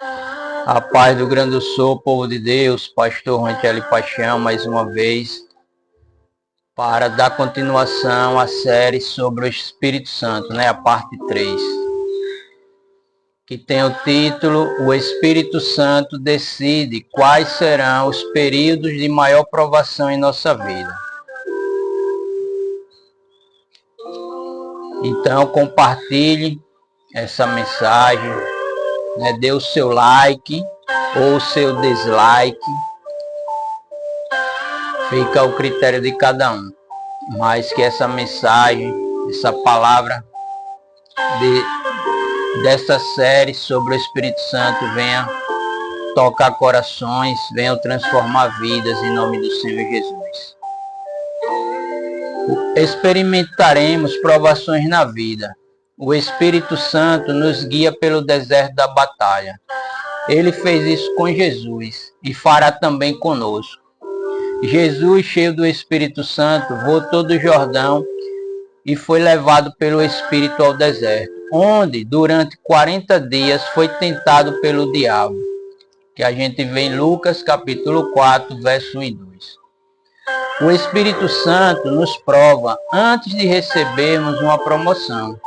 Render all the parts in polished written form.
A paz do Grande do Sul, povo de Deus, pastor Rantelli Paixão, mais uma vez, para dar continuação à série sobre o Espírito Santo, a parte 3, que tem o título O Espírito Santo decide quais serão os períodos de maior provação em nossa vida. Então, compartilhe essa mensagem, dê o seu like ou o seu dislike, fica ao critério de cada um, mas que essa mensagem, essa palavra dessa série sobre o Espírito Santo venha tocar corações, venha transformar vidas em nome do Senhor Jesus. Experimentaremos provações na vida. O Espírito Santo nos guia pelo deserto da batalha. Ele fez isso com Jesus e fará também conosco. Jesus, cheio do Espírito Santo, voltou do Jordão e foi levado pelo Espírito ao deserto, onde durante 40 dias foi tentado pelo diabo, que a gente vê em Lucas capítulo 4, verso 1 e 2. O Espírito Santo nos prova antes de recebermos uma promoção.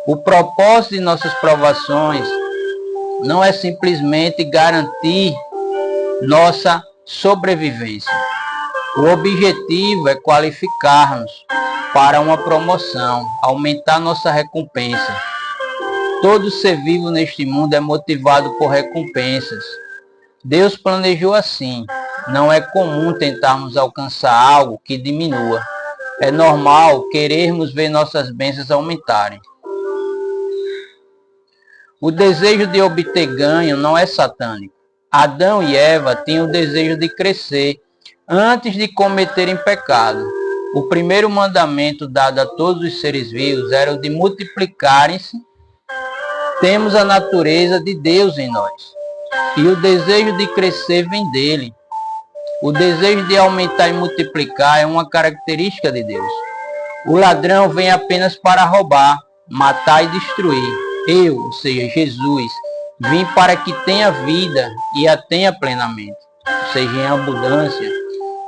O propósito de nossas provações não é simplesmente garantir nossa sobrevivência. O objetivo é qualificar-nos para uma promoção, aumentar nossa recompensa. Todo ser vivo neste mundo é motivado por recompensas. Deus planejou assim. Não é comum tentarmos alcançar algo que diminua. É normal querermos ver nossas bênçãos aumentarem. O desejo de obter ganho não é satânico. Adão e Eva tinham o desejo de crescer antes de cometerem pecado. O primeiro mandamento dado a todos os seres vivos era o de multiplicarem-se. Temos a natureza de Deus em nós. E o desejo de crescer vem dele. O desejo de aumentar e multiplicar é uma característica de Deus. O ladrão vem apenas para roubar, matar e destruir. Eu, ou seja, Jesus, vim para que tenha vida e a tenha plenamente, ou seja, em abundância,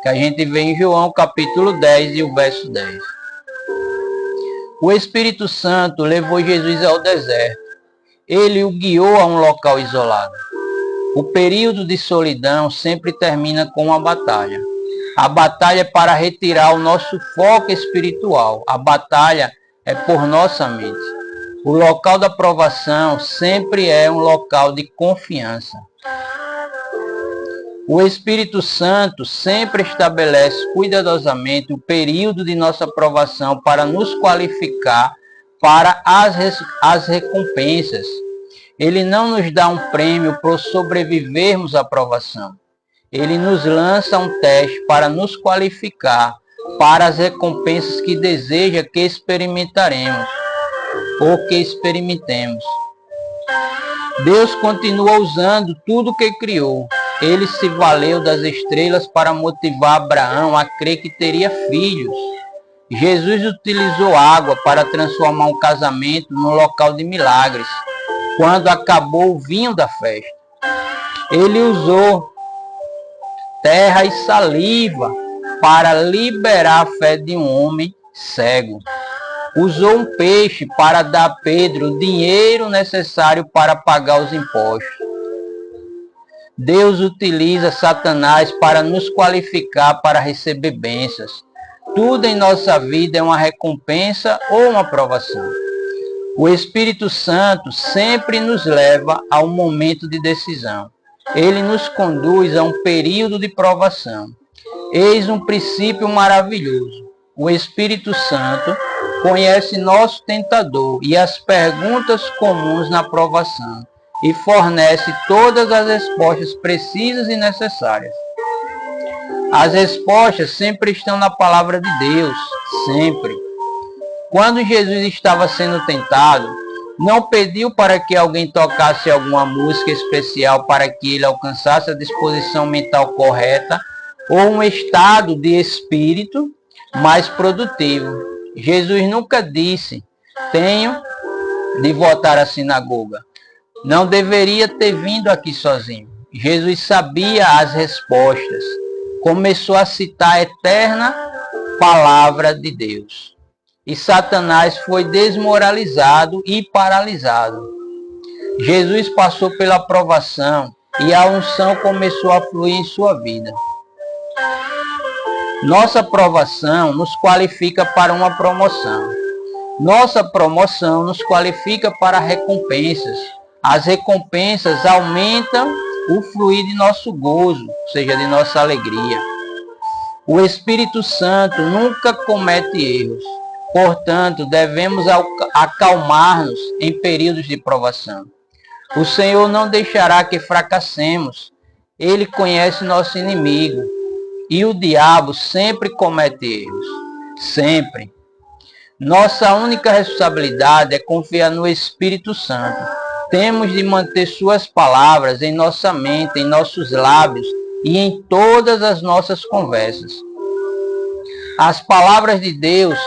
que a gente vê em João capítulo 10 e o verso 10. O Espírito Santo levou Jesus ao deserto. Ele o guiou a um local isolado. O período de solidão sempre termina com uma batalha. A batalha é para retirar o nosso foco espiritual. A batalha é por nossa mente. O local da provação sempre é um local de confiança. O Espírito Santo sempre estabelece cuidadosamente o período de nossa provação para nos qualificar para as recompensas. Ele não nos dá um prêmio por sobrevivermos à provação. Ele nos lança um teste para nos qualificar para as recompensas que deseja que experimentaremos ou que experimentemos. Deus continua usando tudo que criou. Ele se valeu das estrelas para motivar Abraão a crer que teria filhos. Jesus utilizou água para transformar um casamento num local de milagres, quando acabou o vinho da festa. Ele usou terra e saliva para liberar a fé de um homem cego. Usou um peixe para dar a Pedro o dinheiro necessário para pagar os impostos. Deus utiliza Satanás para nos qualificar para receber bênçãos. Tudo em nossa vida é uma recompensa ou uma provação. O Espírito Santo sempre nos leva a um momento de decisão. Ele nos conduz a um período de provação. Eis um princípio maravilhoso. O Espírito Santo conhece nosso tentador e as perguntas comuns na provação e fornece todas as respostas precisas e necessárias. As respostas sempre estão na palavra de Deus, sempre. Quando Jesus estava sendo tentado, não pediu para que alguém tocasse alguma música especial para que ele alcançasse a disposição mental correta ou um estado de espírito mais produtivo. Jesus nunca disse, tenho de voltar à sinagoga. Não deveria ter vindo aqui sozinho. Jesus sabia as respostas. Começou a citar a eterna palavra de Deus. E Satanás foi desmoralizado e paralisado. Jesus passou pela provação e a unção começou a fluir em sua vida. Nossa provação nos qualifica para uma promoção. Nossa promoção nos qualifica para recompensas. As recompensas aumentam o fluir de nosso gozo, ou seja, de nossa alegria. O Espírito Santo nunca comete erros. Portanto, devemos acalmar-nos em períodos de provação. O Senhor não deixará que fracassemos. Ele conhece nosso inimigo. E o diabo sempre comete erros. Sempre. Nossa única responsabilidade é confiar no Espírito Santo. Temos de manter suas palavras em nossa mente, em nossos lábios e em todas as nossas conversas. As palavras de Deus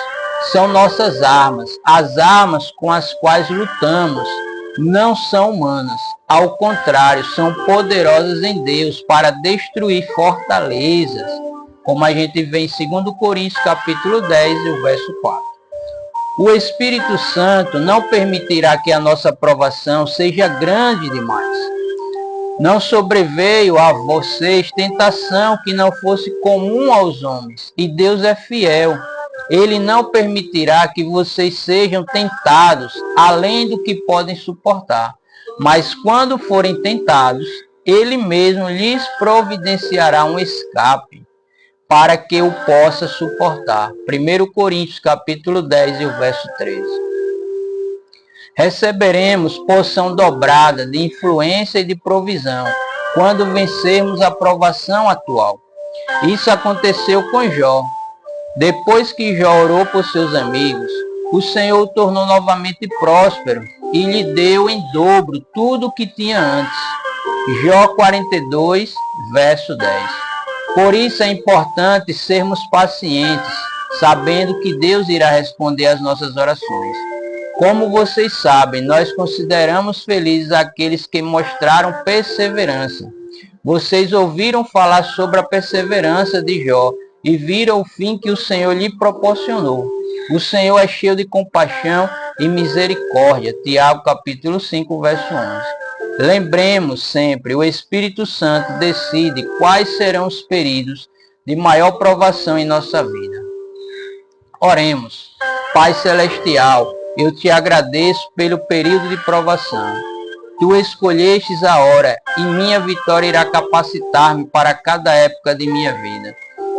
são nossas armas. As armas com as quais lutamos não são humanas. Ao contrário, são poderosas em Deus para destruir fortalezas, como a gente vê em 2 Coríntios capítulo 10 e o verso 4. O Espírito Santo não permitirá que a nossa provação seja grande demais. Não sobreveio a vocês tentação que não fosse comum aos homens, e Deus é fiel. Ele não permitirá que vocês sejam tentados além do que podem suportar. Mas quando forem tentados, Ele mesmo lhes providenciará um escape para que o possa suportar. 1 Coríntios capítulo 10 e o verso 13. Receberemos porção dobrada de influência e de provisão quando vencermos a provação atual. Isso aconteceu com Jó. Depois que Jó orou por seus amigos, o Senhor o tornou novamente próspero e lhe deu em dobro tudo o que tinha antes. Jó 42, verso 10. Por isso é importante sermos pacientes, sabendo que Deus irá responder às nossas orações. Como vocês sabem, nós consideramos felizes aqueles que mostraram perseverança. Vocês ouviram falar sobre a perseverança de Jó e viram o fim que o Senhor lhe proporcionou. O Senhor é cheio de compaixão e misericórdia. Tiago capítulo 5, verso 11. Lembremos sempre, o Espírito Santo decide quais serão os períodos de maior provação em nossa vida. Oremos. Pai Celestial, eu te agradeço pelo período de provação. Tu escolhestes a hora e minha vitória irá capacitar-me para cada época de minha vida.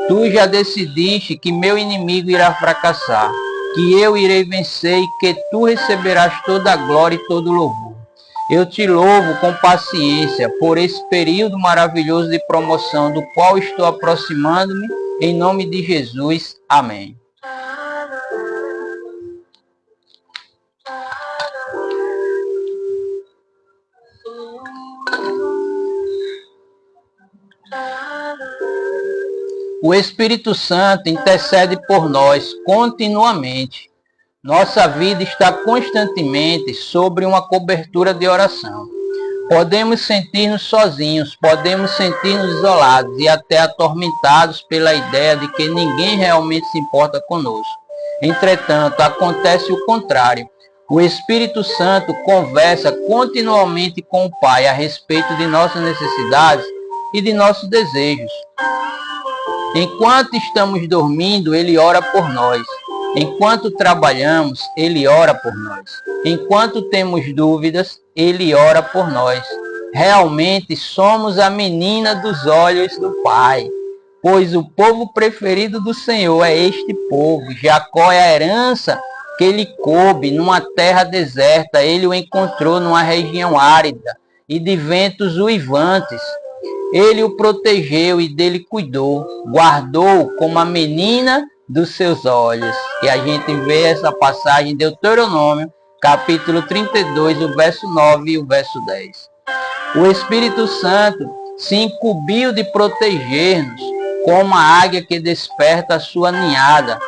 Tu já decidiste que meu inimigo irá fracassar, que eu irei vencer e que tu receberás toda a glória e todo o louvor. Eu te louvo com paciência por esse período maravilhoso de promoção do qual estou aproximando-me, em nome de Jesus. Amém. O Espírito Santo intercede por nós continuamente. Nossa vida está constantemente sobre uma cobertura de oração. Podemos sentir-nos sozinhos, podemos sentir-nos isolados e até atormentados pela ideia de que ninguém realmente se importa conosco. Entretanto, acontece o contrário. O Espírito Santo conversa continuamente com o Pai a respeito de nossas necessidades e de nossos desejos. Enquanto estamos dormindo, Ele ora por nós. Enquanto trabalhamos, Ele ora por nós. Enquanto temos dúvidas, Ele ora por nós. Realmente somos a menina dos olhos do Pai, pois o povo preferido do Senhor é este povo. Jacó é a herança que lhe coube numa terra deserta. Ele o encontrou numa região árida e de ventos uivantes. Ele o protegeu e dele cuidou, guardou como a menina dos seus olhos. E a gente vê essa passagem em Deuteronômio, capítulo 32, o verso 9 e o verso 10. O Espírito Santo se incumbiu de proteger-nos, como a águia que desperta a sua ninhada,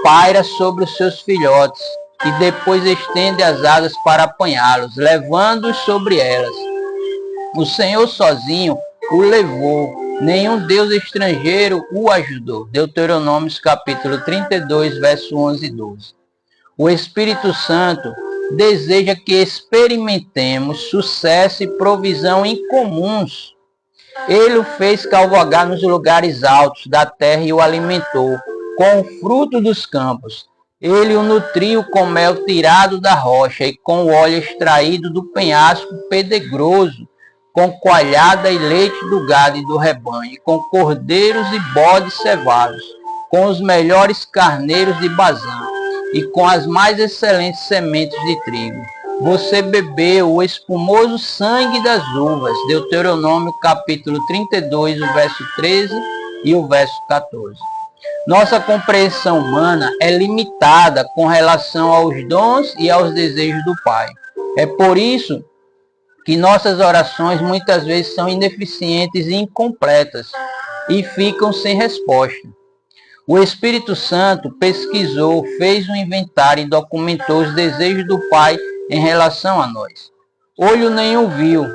paira sobre os seus filhotes. e depois estende as asas para apanhá-los, levando-os sobre elas. O Senhor sozinho o levou, nenhum Deus estrangeiro o ajudou. Deuteronômios capítulo 32, verso 11 e 12. O Espírito Santo deseja que experimentemos sucesso e provisão incomuns. Ele o fez cavalgar nos lugares altos da terra e o alimentou com o fruto dos campos. Ele o nutriu com mel tirado da rocha e com o óleo extraído do penhasco pedregoso, com coalhada e leite do gado e do rebanho, e com cordeiros e bodes cevados, com os melhores carneiros de Bazã, e com as mais excelentes sementes de trigo. Você bebeu o espumoso sangue das uvas. Deuteronômio capítulo 32, o verso 13 e o verso 14. Nossa compreensão humana é limitada com relação aos dons e aos desejos do Pai. É por isso que nossas orações muitas vezes são ineficientes e incompletas e ficam sem resposta. O Espírito Santo pesquisou, fez um inventário e documentou os desejos do Pai em relação a nós. Olho nenhum viu,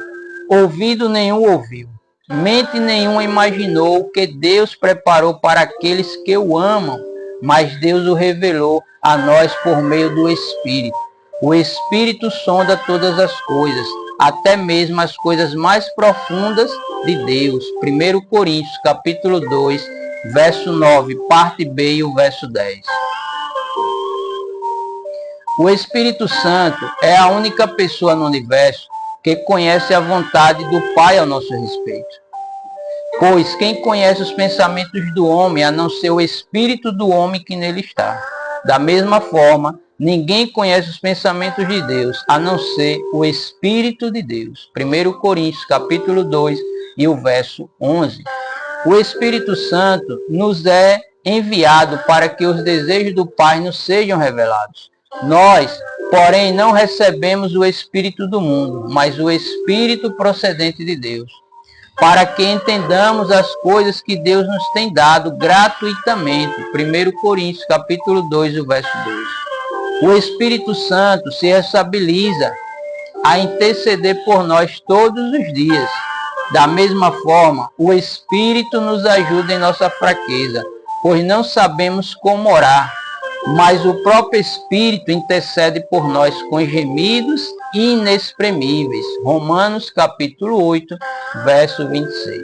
ouvido nenhum ouviu, mente nenhuma imaginou o que Deus preparou para aqueles que o amam, mas Deus o revelou a nós por meio do Espírito. O Espírito sonda todas as coisas, até mesmo as coisas mais profundas de Deus. 1 Coríntios capítulo 2, verso 9, parte B e o verso 10. O Espírito Santo é a única pessoa no universo que conhece a vontade do Pai ao nosso respeito. Pois quem conhece os pensamentos do homem, a não ser o Espírito do homem que nele está? Da mesma forma, ninguém conhece os pensamentos de Deus, a não ser o Espírito de Deus. 1 Coríntios capítulo 2 e o verso 11. O Espírito Santo nos é enviado para que os desejos do Pai nos sejam revelados. Nós, porém, não recebemos o Espírito do mundo, mas o Espírito procedente de Deus, para que entendamos as coisas que Deus nos tem dado gratuitamente. 1 Coríntios capítulo 2, o verso 2. O Espírito Santo se responsabiliza a interceder por nós todos os dias. Da mesma forma, o Espírito nos ajuda em nossa fraqueza, pois não sabemos como orar, mas o próprio Espírito intercede por nós com gemidos inexprimíveis. Romanos capítulo 8, verso 26.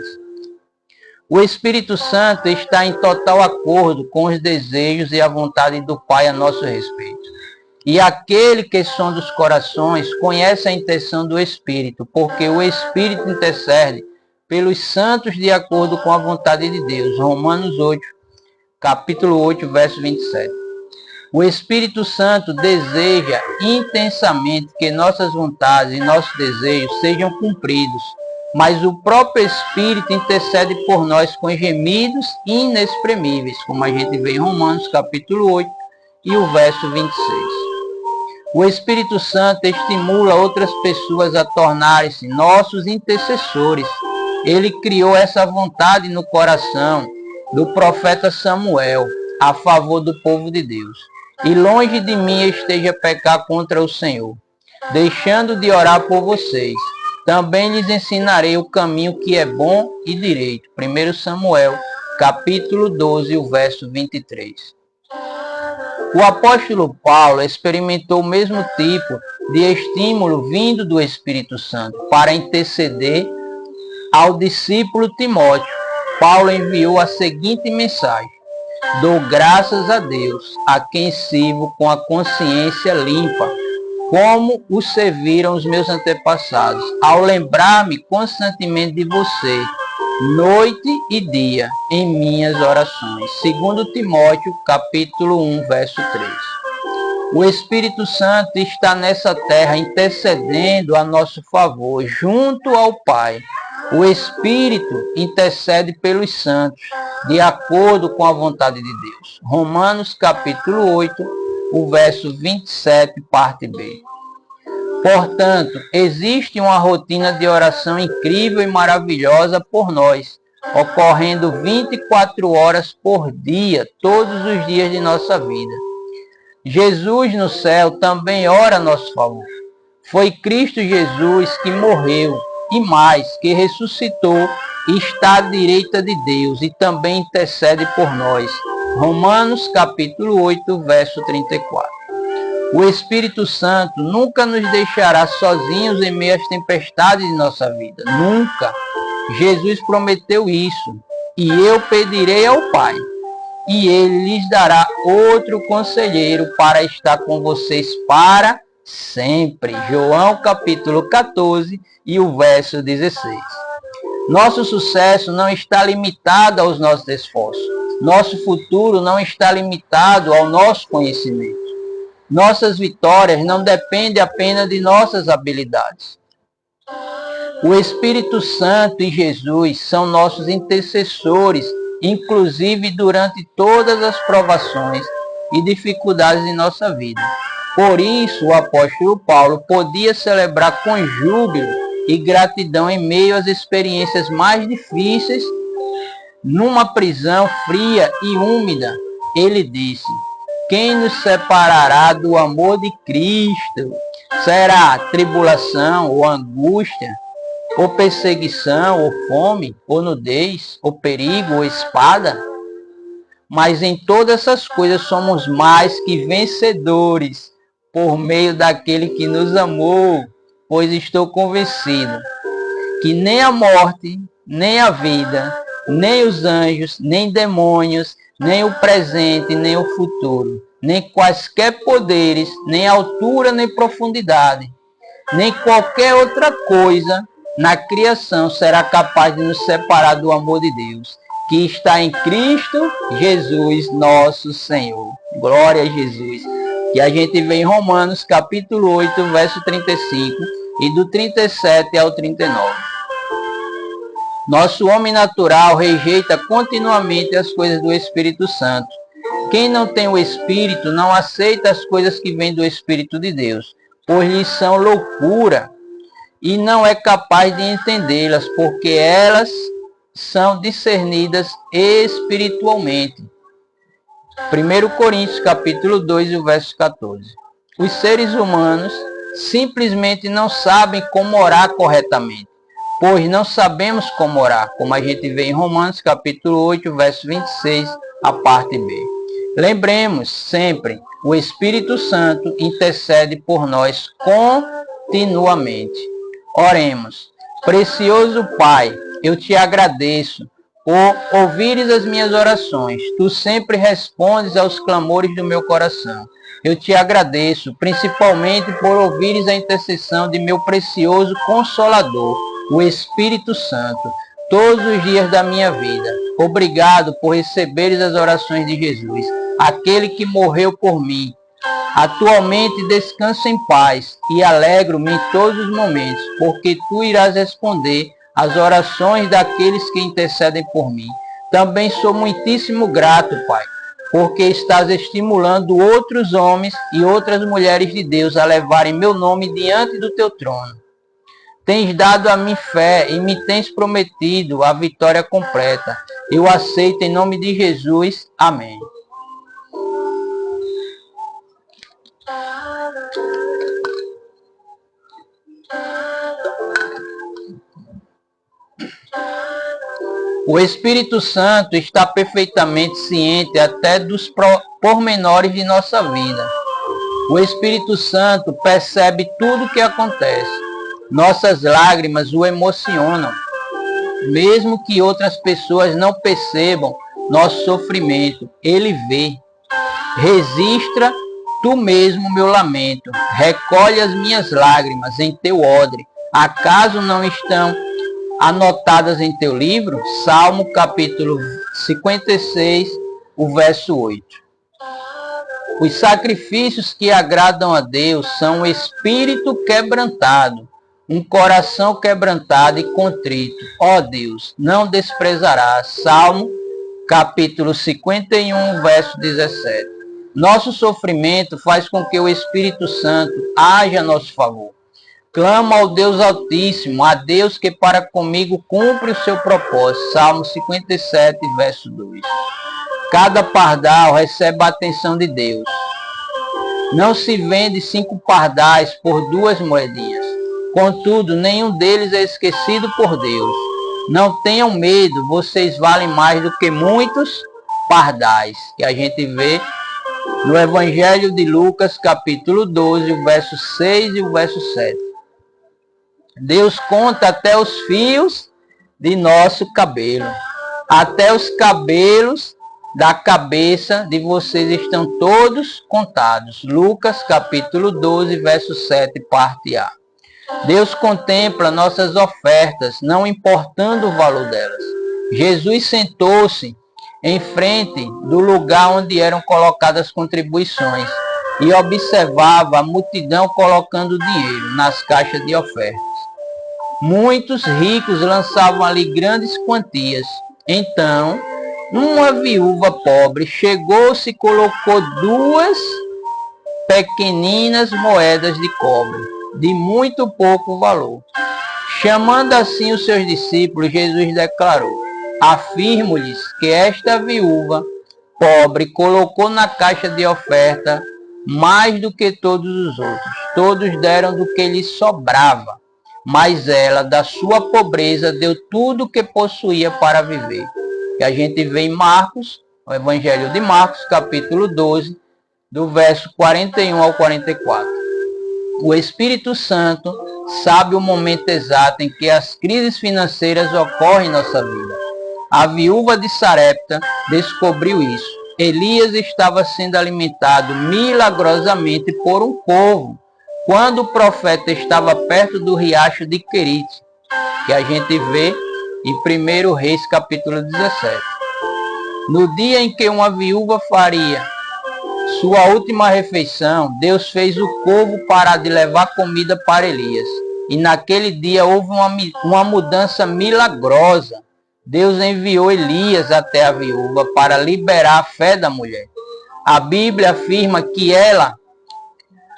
O Espírito Santo está em total acordo com os desejos e a vontade do Pai a nosso respeito. E aquele que sonda os corações conhece a intenção do Espírito, porque o Espírito intercede pelos santos de acordo com a vontade de Deus. Romanos 8, capítulo 8, verso 27. O Espírito Santo deseja intensamente que nossas vontades e nossos desejos sejam cumpridos, mas o próprio Espírito intercede por nós com gemidos inexprimíveis, como a gente vê em Romanos capítulo 8 e o verso 26. O Espírito Santo estimula outras pessoas a tornarem-se nossos intercessores. Ele criou essa vontade no coração do profeta Samuel a favor do povo de Deus. E longe de mim esteja pecar contra o Senhor, deixando de orar por vocês. Também lhes ensinarei o caminho que é bom e direito. 1 Samuel, capítulo 12, o verso 23. O apóstolo Paulo experimentou o mesmo tipo de estímulo vindo do Espírito Santo para interceder ao discípulo Timóteo. Paulo enviou a seguinte mensagem: dou graças a Deus, a quem sirvo com a consciência limpa, como o serviram os meus antepassados, ao lembrar-me constantemente de você, noite e dia, em minhas orações. 2 Timóteo, capítulo 1, verso 3. O Espírito Santo está nessa terra intercedendo a nosso favor, junto ao Pai. O Espírito intercede pelos santos, de acordo com a vontade de Deus. Romanos capítulo 8, o verso 27, parte B. Portanto, existe uma rotina de oração incrível e maravilhosa por nós, ocorrendo 24 horas por dia, todos os dias de nossa vida. Jesus no céu também ora a nosso favor. Foi Cristo Jesus que morreu e mais, que ressuscitou e está à direita de Deus e também intercede por nós. Romanos capítulo 8, verso 34. O Espírito Santo nunca nos deixará sozinhos em meio às tempestades de nossa vida. Nunca. Jesus prometeu isso. E eu pedirei ao Pai, e Ele lhes dará outro conselheiro para estar com vocês para sempre. João capítulo 14 e o verso 16. Nosso sucesso não está limitado aos nossos esforços. Nosso futuro não está limitado ao nosso conhecimento. Nossas vitórias não dependem apenas de nossas habilidades. O Espírito Santo e Jesus são nossos intercessores, inclusive durante todas as provações e dificuldades de nossa vida. Por isso, o apóstolo Paulo podia celebrar com júbilo e gratidão em meio às experiências mais difíceis. Numa prisão fria e úmida, ele disse: quem nos separará do amor de Cristo? Será tribulação ou angústia, ou perseguição, ou fome, ou nudez, ou perigo, ou espada? Mas em todas essas coisas somos mais que vencedores, por meio daquele que nos amou, pois estou convencido que nem a morte, nem a vida, nem os anjos, nem demônios, nem o presente, nem o futuro, nem quaisquer poderes, nem altura, nem profundidade, nem qualquer outra coisa na criação será capaz de nos separar do amor de Deus, que está em Cristo Jesus, nosso Senhor. Glória a Jesus. Que a gente vê em Romanos, capítulo 8, verso 35, e do 37 ao 39. Nosso homem natural rejeita continuamente as coisas do Espírito Santo. Quem não tem o Espírito não aceita as coisas que vêm do Espírito de Deus, pois lhes são loucura, e não é capaz de entendê-las, porque elas são discernidas espiritualmente. 1 Coríntios capítulo 2, o verso 14. Os seres humanos simplesmente não sabem como orar corretamente, pois não sabemos como orar, como a gente vê em Romanos capítulo 8, verso 26, a parte B. Lembremos sempre, o Espírito Santo intercede por nós continuamente. Oremos. Precioso Pai, eu te agradeço por ouvires as minhas orações. Tu sempre respondes aos clamores do meu coração. Eu te agradeço, principalmente por ouvires a intercessão de meu precioso Consolador, o Espírito Santo, todos os dias da minha vida. Obrigado por receberes as orações de Jesus, aquele que morreu por mim. Atualmente descanso em paz e alegro-me em todos os momentos, porque tu irás responder às orações daqueles que intercedem por mim. Também sou muitíssimo grato, Pai, porque estás estimulando outros homens e outras mulheres de Deus a levarem meu nome diante do teu trono. Tens dado a mim fé e me tens prometido a vitória completa. Eu aceito em nome de Jesus. Amém. O Espírito Santo está perfeitamente ciente até dos pormenores de nossa vida. O Espírito Santo percebe tudo o que acontece. Nossas lágrimas o emocionam. Mesmo que outras pessoas não percebam nosso sofrimento, ele vê. Registra tu mesmo meu lamento. Recolhe as minhas lágrimas em teu odre. Acaso não estão anotadas em teu livro? Salmo capítulo 56, o verso 8. Os sacrifícios que agradam a Deus são um espírito quebrantado, um coração quebrantado e contrito. Ó Deus, não desprezarás. Salmo capítulo 51, verso 17. Nosso sofrimento faz com que o Espírito Santo haja a nosso favor. Clamo ao Deus Altíssimo, a Deus que para comigo cumpre o seu propósito. Salmo 57, verso 2. Cada pardal recebe a atenção de Deus. Não se vende 5 pardais por 2 moedinhas. Contudo, nenhum deles é esquecido por Deus. Não tenham medo, vocês valem mais do que muitos pardais. Que a gente vê no Evangelho de Lucas, capítulo 12, o verso 6 e o verso 7. Deus conta até os fios de nosso cabelo. Até os cabelos da cabeça de vocês estão todos contados. Lucas, capítulo 12, verso 7, parte A. Deus contempla nossas ofertas, não importando o valor delas. Jesus sentou-se em frente do lugar onde eram colocadas as contribuições e observava a multidão colocando dinheiro nas caixas de ofertas. Muitos ricos lançavam ali grandes quantias. Então, uma viúva pobre chegou-se e colocou 2 pequeninas moedas de cobre, de muito pouco valor. Chamando assim os seus discípulos, Jesus declarou: afirmo-lhes que esta viúva pobre colocou na caixa de oferta mais do que todos os outros. Todos deram do que lhes sobrava, mas ela, da sua pobreza, deu tudo o que possuía para viver. Que a gente vê em Marcos, o Evangelho de Marcos, capítulo 12, do verso 41 ao 44. O Espírito Santo sabe o momento exato em que as crises financeiras ocorrem em nossa vida. A viúva de Sarepta descobriu isso. Elias estava sendo alimentado milagrosamente por um povo, quando o profeta estava perto do riacho de Querite, que a gente vê em 1 Reis, capítulo 17. No dia em que uma viúva faria sua última refeição, Deus fez o povo parar de levar comida para Elias. E naquele dia houve uma mudança milagrosa. Deus enviou Elias até a viúva para liberar a fé da mulher. A Bíblia afirma que ela,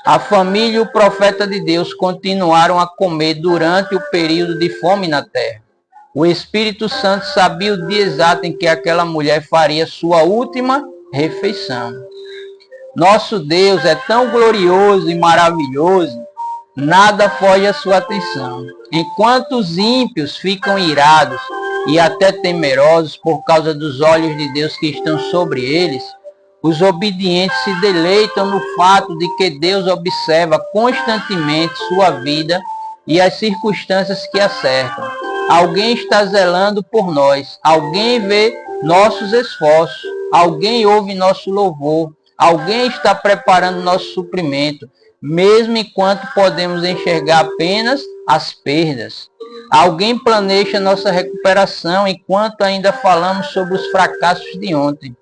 a família e o profeta de Deus continuaram a comer durante o período de fome na terra. O Espírito Santo sabia o dia exato em que aquela mulher faria sua última refeição. Nosso Deus é tão glorioso e maravilhoso, nada foge à sua atenção. Enquanto os ímpios ficam irados e até temerosos por causa dos olhos de Deus que estão sobre eles, os obedientes se deleitam no fato de que Deus observa constantemente sua vida e as circunstâncias que a cercam. Alguém está zelando por nós, alguém vê nossos esforços, alguém ouve nosso louvor, alguém está preparando nosso suprimento, mesmo enquanto podemos enxergar apenas as perdas. Alguém planeja nossa recuperação enquanto ainda falamos sobre os fracassos de ontem.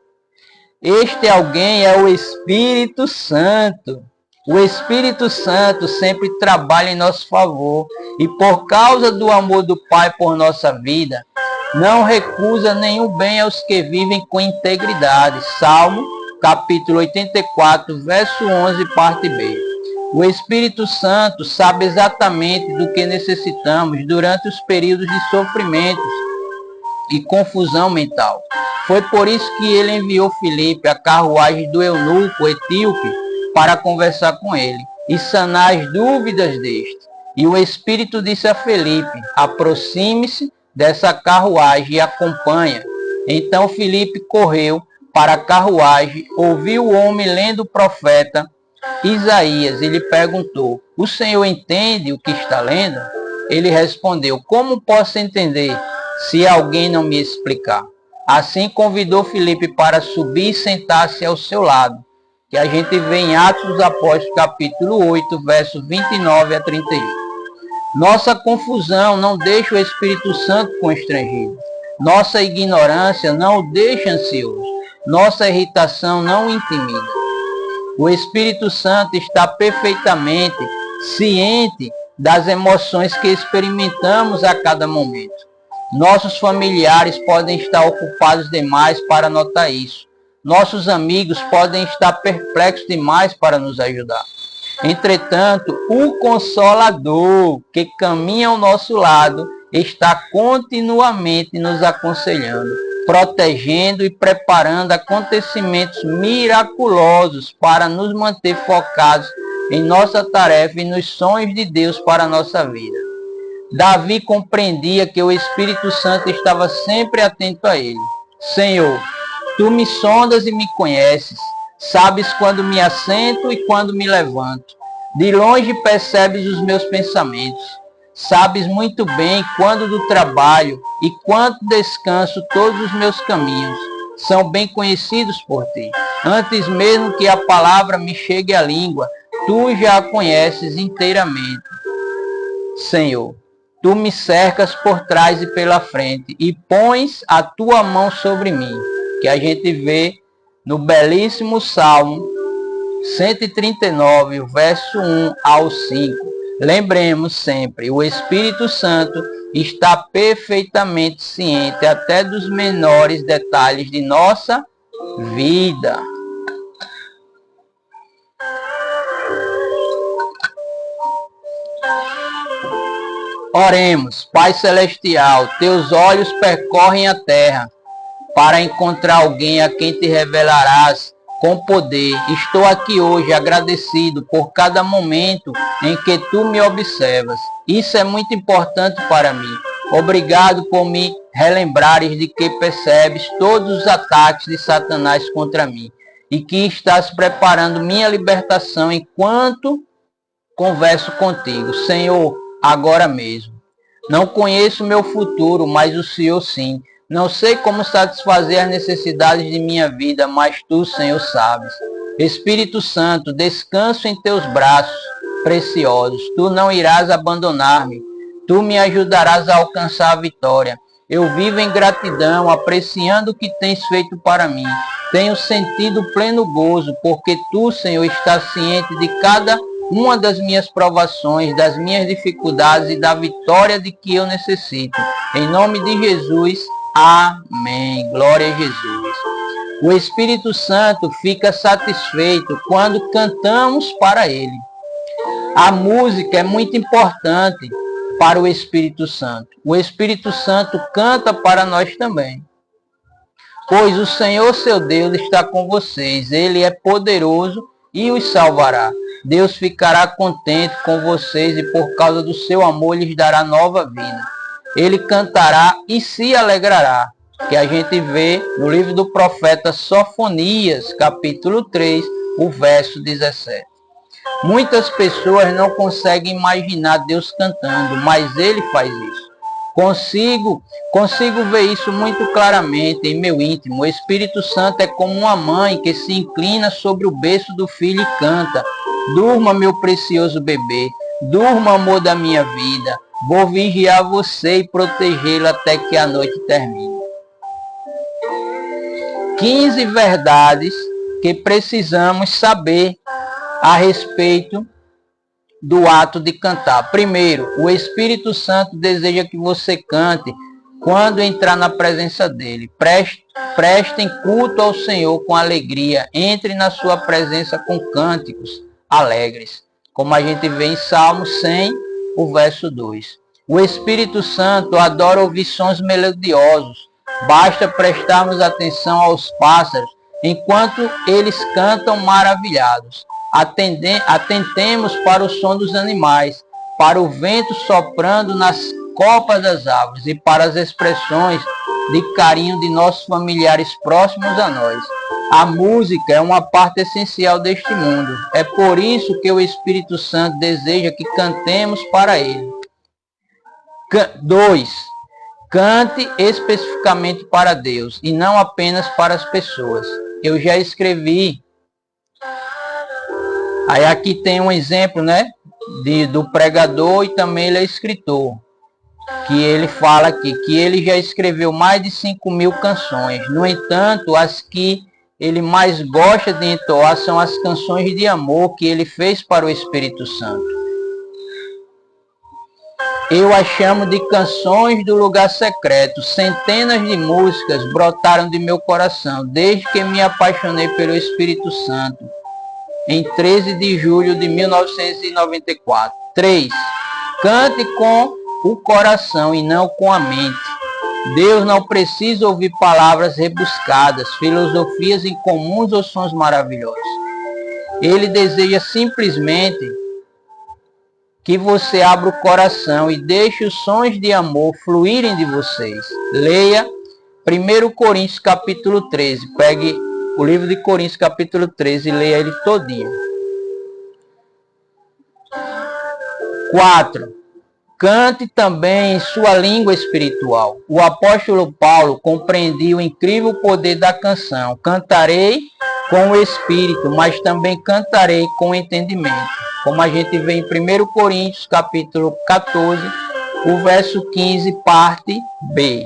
Este alguém é o Espírito Santo. O Espírito Santo sempre trabalha em nosso favor e por causa do amor do Pai por nossa vida, não recusa nenhum bem aos que vivem com integridade. Salmo, capítulo 84, verso 11, parte B. O Espírito Santo sabe exatamente do que necessitamos durante os períodos de sofrimentos e confusão mental. Foi por isso que ele enviou Filipe à carruagem do eunuco etíope para conversar com ele e sanar as dúvidas deste. E o Espírito disse a Filipe: aproxime-se dessa carruagem e acompanha. Então Filipe correu para a carruagem, ouviu o homem lendo o profeta Isaías e lhe perguntou: o senhor entende o que está lendo? Ele respondeu: como posso entender se alguém não me explicar? Assim convidou Filipe para subir e sentar-se ao seu lado, que a gente vê em Atos dos Apóstolos, capítulo 8, versos 29 a 31. Nossa confusão não deixa o Espírito Santo constrangido. Nossa ignorância não o deixa ansioso. Nossa irritação não o intimida. O Espírito Santo está perfeitamente ciente das emoções que experimentamos a cada momento. Nossos familiares podem estar ocupados demais para notar isso. Nossos amigos podem estar perplexos demais para nos ajudar. Entretanto, o Consolador que caminha ao nosso lado está continuamente nos aconselhando. protegendo e preparando acontecimentos miraculosos para nos manter focados em nossa tarefa e nos sonhos de Deus para a nossa vida. Davi compreendia que o Espírito Santo estava sempre atento a ele. Senhor, tu me sondas e me conheces, sabes quando me assento e quando me levanto. De longe percebes os meus pensamentos. Sabes muito bem quando do trabalho e quando descanso todos os meus caminhos. São bem conhecidos por ti. Antes mesmo que a palavra me chegue à língua, tu já a conheces inteiramente. Senhor, tu me cercas por trás e pela frente e pões a tua mão sobre mim. Que a gente vê no belíssimo Salmo 139, o verso 1 ao 5. Lembremos sempre, o Espírito Santo está perfeitamente ciente até dos menores detalhes de nossa vida. Oremos. Pai Celestial, teus olhos percorrem a terra para encontrar alguém a quem te revelarás com poder. Estou aqui hoje agradecido por cada momento em que tu me observas. Isso é muito importante para mim. Obrigado por me relembrares de que percebes todos os ataques de Satanás contra mim e que estás preparando minha libertação enquanto converso contigo, Senhor, agora mesmo. Não conheço meu futuro, mas o Senhor sim. Não sei como satisfazer as necessidades de minha vida, mas tu, Senhor, sabes. Espírito Santo, descanso em teus braços preciosos. Tu não irás abandonar-me. Tu me ajudarás a alcançar a vitória. Eu vivo em gratidão, apreciando o que tens feito para mim. Tenho sentido pleno gozo, porque tu, Senhor, estás ciente de cada uma das minhas provações, das minhas dificuldades e da vitória de que eu necessito. Em nome de Jesus, amém. Glória a Jesus. O Espírito Santo fica satisfeito quando cantamos para Ele. A música é muito importante para o Espírito Santo. O Espírito Santo canta para nós também. Pois o Senhor, seu Deus, está com vocês. Ele é poderoso e os salvará. Deus ficará contente com vocês e por causa do seu amor lhes dará nova vida. Ele cantará e se alegrará. Que a gente vê no livro do profeta Sofonias, capítulo 3, o verso 17. Muitas pessoas não conseguem imaginar Deus cantando, mas Ele faz isso. Consigo ver isso muito claramente em meu íntimo. O Espírito Santo é como uma mãe que se inclina sobre o berço do filho e canta: durma, meu precioso bebê, durma, amor da minha vida. Vou vigiar você e protegê-lo até que a noite termine. 15 verdades que precisamos saber a respeito do ato de cantar. Primeiro, o Espírito Santo deseja que você cante quando entrar na presença dele. Prestem culto ao Senhor com alegria. Entre na sua presença com cânticos alegres. Como a gente vê em Salmo 100, o verso 2. O Espírito Santo adora ouvir sons melodiosos. Basta prestarmos atenção aos pássaros enquanto eles cantam maravilhados. Atentemos para o som dos animais, para o vento soprando nas copas das árvores e para as expressões de carinho de nossos familiares próximos a nós. A música é uma parte essencial deste mundo. É por isso que o Espírito Santo deseja que cantemos para Ele. 2. Cante especificamente para Deus e não apenas para as pessoas. Eu já escrevi. Aí aqui tem um exemplo, né, do pregador e também ele é escritor. Que ele fala aqui que ele já escreveu mais de 5.000 canções. No entanto, as que ele mais gosta de entoar são as canções de amor que ele fez para o Espírito Santo. Eu as chamo de canções do lugar secreto. Centenas de músicas brotaram de meu coração desde que me apaixonei pelo Espírito Santo, em 13 de julho de 1994. 3. Cante com o coração e não com a mente. Deus não precisa ouvir palavras rebuscadas, filosofias incomuns ou sons maravilhosos. Ele deseja simplesmente que você abra o coração e deixe os sons de amor fluírem de vocês. Leia 1 Coríntios capítulo 13. Pegue o livro de Coríntios capítulo 13 e leia ele todinho. 4. Cante também em sua língua espiritual. O apóstolo Paulo compreendia o incrível poder da canção. Cantarei com o espírito, mas também cantarei com o entendimento. Como a gente vê em 1 Coríntios capítulo 14, o verso 15, parte B.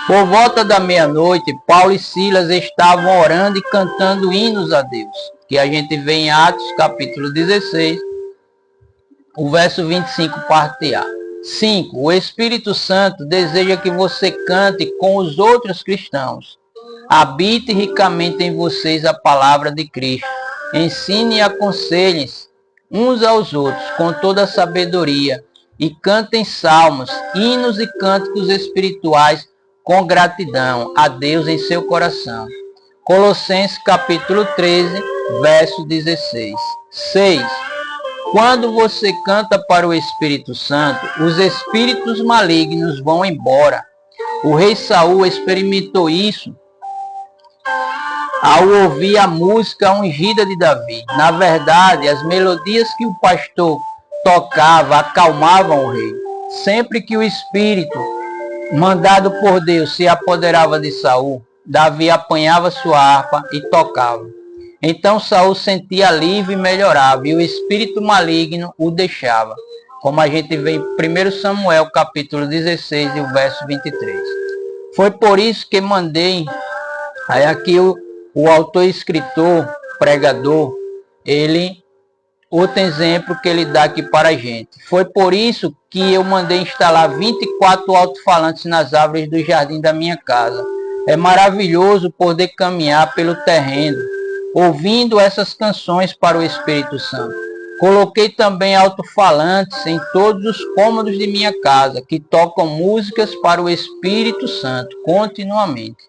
Por volta da meia-noite, Paulo e Silas estavam orando e cantando hinos a Deus, que a gente vê em Atos capítulo 16, o verso 25, parte A. 5. O Espírito Santo deseja que você cante com os outros cristãos. Habite ricamente em vocês a palavra de Cristo. Ensine e aconselhem-se uns aos outros com toda a sabedoria e cantem salmos, hinos e cânticos espirituais com gratidão a Deus em seu coração. Colossenses capítulo 13, verso 16. 6. Quando você canta para o Espírito Santo, os espíritos malignos vão embora. O rei Saul experimentou isso ao ouvir a música ungida de Davi. Na verdade, as melodias que o pastor tocava acalmavam o rei. Sempre que o espírito mandado por Deus se apoderava de Saul, Davi apanhava sua harpa e tocava. Então Saul sentia alívio e melhorava, e o espírito maligno o deixava. Como a gente vê em 1 Samuel capítulo 16 e o verso 23. Foi por isso que mandei, aí aqui o autor, escritor, pregador, outro exemplo que ele dá aqui para a gente. Foi por isso que eu mandei instalar 24 alto-falantes nas árvores do jardim da minha casa. É maravilhoso poder caminhar pelo terreno, ouvindo essas canções para o Espírito Santo. Coloquei também alto-falantes em todos os cômodos de minha casa, que tocam músicas para o Espírito Santo continuamente.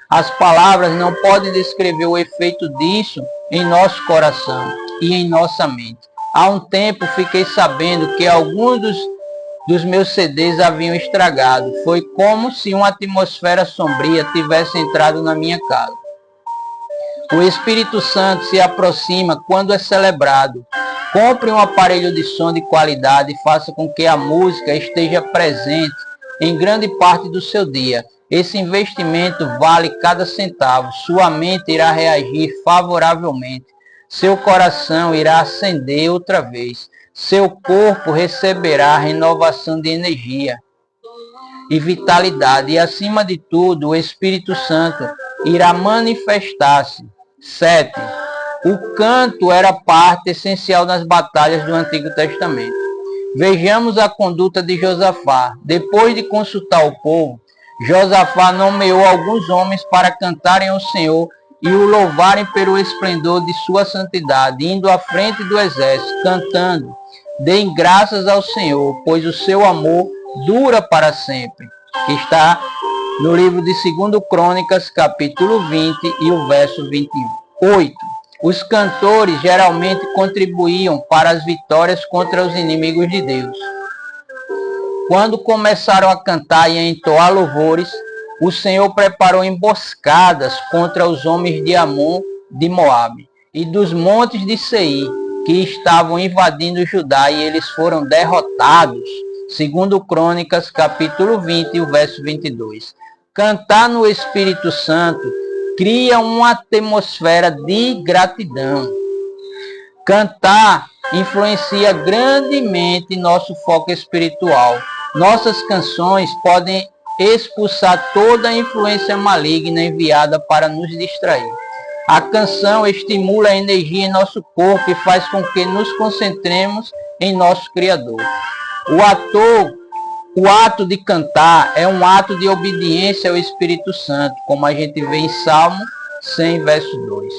As palavras não podem descrever o efeito disso em nosso coração e em nossa mente. Há um tempo fiquei sabendo que alguns dos meus CDs haviam estragado. Foi como se uma atmosfera sombria tivesse entrado na minha casa. O Espírito Santo se aproxima quando é celebrado. Compre um aparelho de som de qualidade e faça com que a música esteja presente em grande parte do seu dia. Esse investimento vale cada centavo. Sua mente irá reagir favoravelmente. Seu coração irá acender outra vez. Seu corpo receberá renovação de energia e vitalidade. E acima de tudo, o Espírito Santo irá manifestar-se. 7. O canto era parte essencial nas batalhas do Antigo Testamento. Vejamos a conduta de Josafá. Depois de consultar o povo, Josafá nomeou alguns homens para cantarem ao Senhor e o louvarem pelo esplendor de sua santidade, indo à frente do exército, cantando: deem graças ao Senhor, pois o seu amor dura para sempre. Que está no livro de 2 Crônicas, capítulo 20 e o verso 28. Os cantores geralmente contribuíam para as vitórias contra os inimigos de Deus. Quando começaram a cantar e a entoar louvores, o Senhor preparou emboscadas contra os homens de Amon, de Moabe e dos montes de Seir, que estavam invadindo Judá, e eles foram derrotados. 2 Crônicas, capítulo 20 e o verso 22. Cantar no Espírito Santo cria uma atmosfera de gratidão. Cantar influencia grandemente nosso foco espiritual. Nossas canções podem expulsar toda a influência maligna enviada para nos distrair. A canção estimula a energia em nosso corpo e faz com que nos concentremos em nosso Criador. O ato de cantar é um ato de obediência ao Espírito Santo, como a gente vê em Salmo 100, verso 2.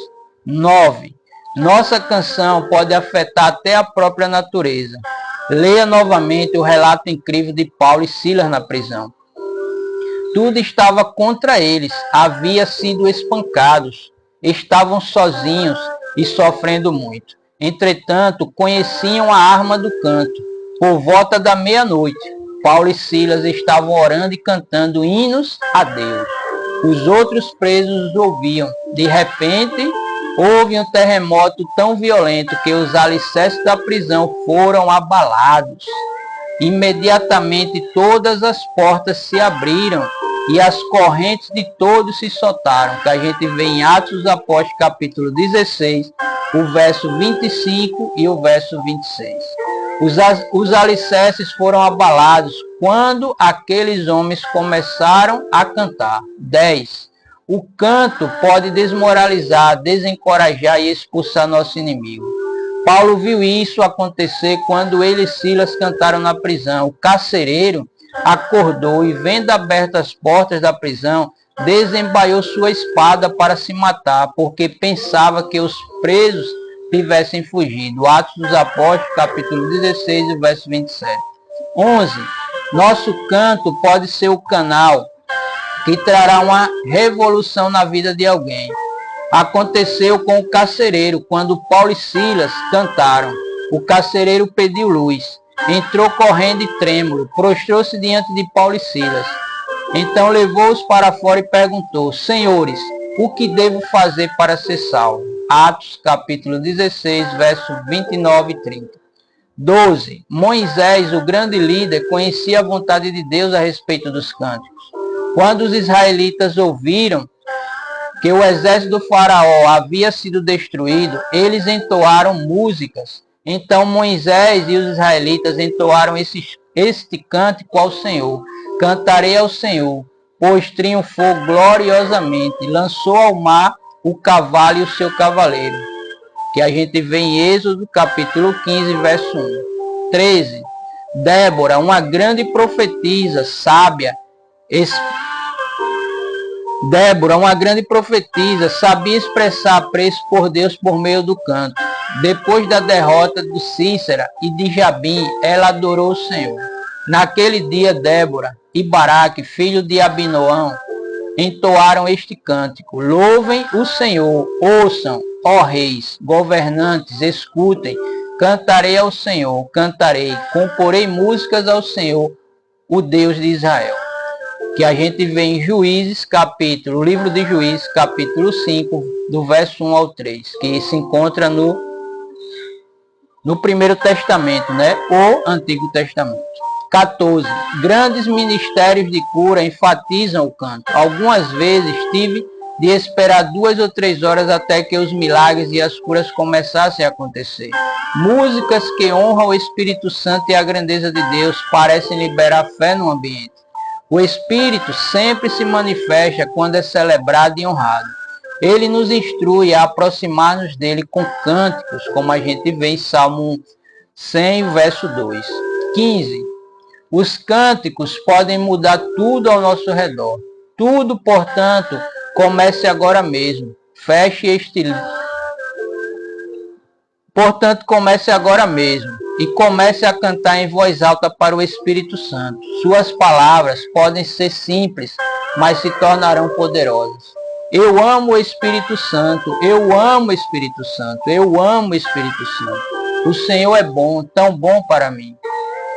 9. Nossa canção pode afetar até a própria natureza. Leia novamente o relato incrível de Paulo e Silas na prisão. Tudo estava contra eles, haviam sido espancados, estavam sozinhos e sofrendo muito. Entretanto, conheciam a arma do canto. Por volta da meia-noite, Paulo e Silas estavam orando e cantando hinos a Deus. Os outros presos os ouviam. De repente, houve um terremoto tão violento que os alicerces da prisão foram abalados. Imediatamente todas as portas se abriram e as correntes de todos se soltaram, que a gente vê em Atos dos Apóstolos, capítulo 16, o verso 25 e o verso 26. Os alicerces foram abalados quando aqueles homens começaram a cantar. 10. O canto pode desmoralizar, desencorajar e expulsar nosso inimigo. Paulo viu isso acontecer quando ele e Silas cantaram na prisão. O carcereiro acordou e, vendo abertas as portas da prisão, desembaiou sua espada para se matar, porque pensava que os presos tivessem fugido. Atos dos Apóstolos, capítulo 16, verso 27. 11. Nosso canto pode ser o canal que trará uma revolução na vida de alguém. Aconteceu com o carcereiro, quando Paulo e Silas cantaram. O carcereiro pediu luz. Entrou correndo e trêmulo, prostrou-se diante de Paulo e Silas. Então levou-os para fora e perguntou: Senhores, o que devo fazer para ser salvo? Atos capítulo 16, versos 29 e 30. 12. Moisés, o grande líder, conhecia a vontade de Deus a respeito dos cânticos. Quando os israelitas ouviram que o exército do faraó havia sido destruído, eles entoaram músicas. Então Moisés e os israelitas entoaram este cântico ao Senhor. Cantarei ao Senhor, pois triunfou gloriosamente, lançou ao mar o cavalo e o seu cavaleiro. Que a gente vê em Êxodo capítulo 15, verso 1. 13. Débora, uma grande profetisa, sábia, sabia expressar apreço por Deus por meio do canto. Depois da derrota de Sísera e de Jabim, ela adorou o Senhor. Naquele dia, Débora e Baraque, filho de Abinoão, entoaram este cântico: Louvem o Senhor, ouçam, ó reis, governantes, escutem. Cantarei ao Senhor, cantarei, comporei músicas ao Senhor, o Deus de Israel. Que a gente vê em Juízes, livro de Juízes, capítulo 5, do verso 1 ao 3, que se encontra no Primeiro Testamento, o Antigo Testamento. 14. Grandes ministérios de cura enfatizam o canto. Algumas vezes tive de esperar 2 ou 3 horas até que os milagres e as curas começassem a acontecer. Músicas que honram o Espírito Santo e a grandeza de Deus parecem liberar fé no ambiente. O Espírito sempre se manifesta quando é celebrado e honrado. Ele nos instrui a aproximar-nos dele com cânticos, como a gente vê em Salmo 100, verso 2. 15. Os cânticos podem mudar tudo ao nosso redor. Tudo, portanto, comece agora mesmo. Comece agora mesmo e comece a cantar em voz alta para o Espírito Santo. Suas palavras podem ser simples, mas se tornarão poderosas. Eu amo o Espírito Santo, eu amo o Espírito Santo, eu amo o Espírito Santo. O Senhor é bom, tão bom para mim.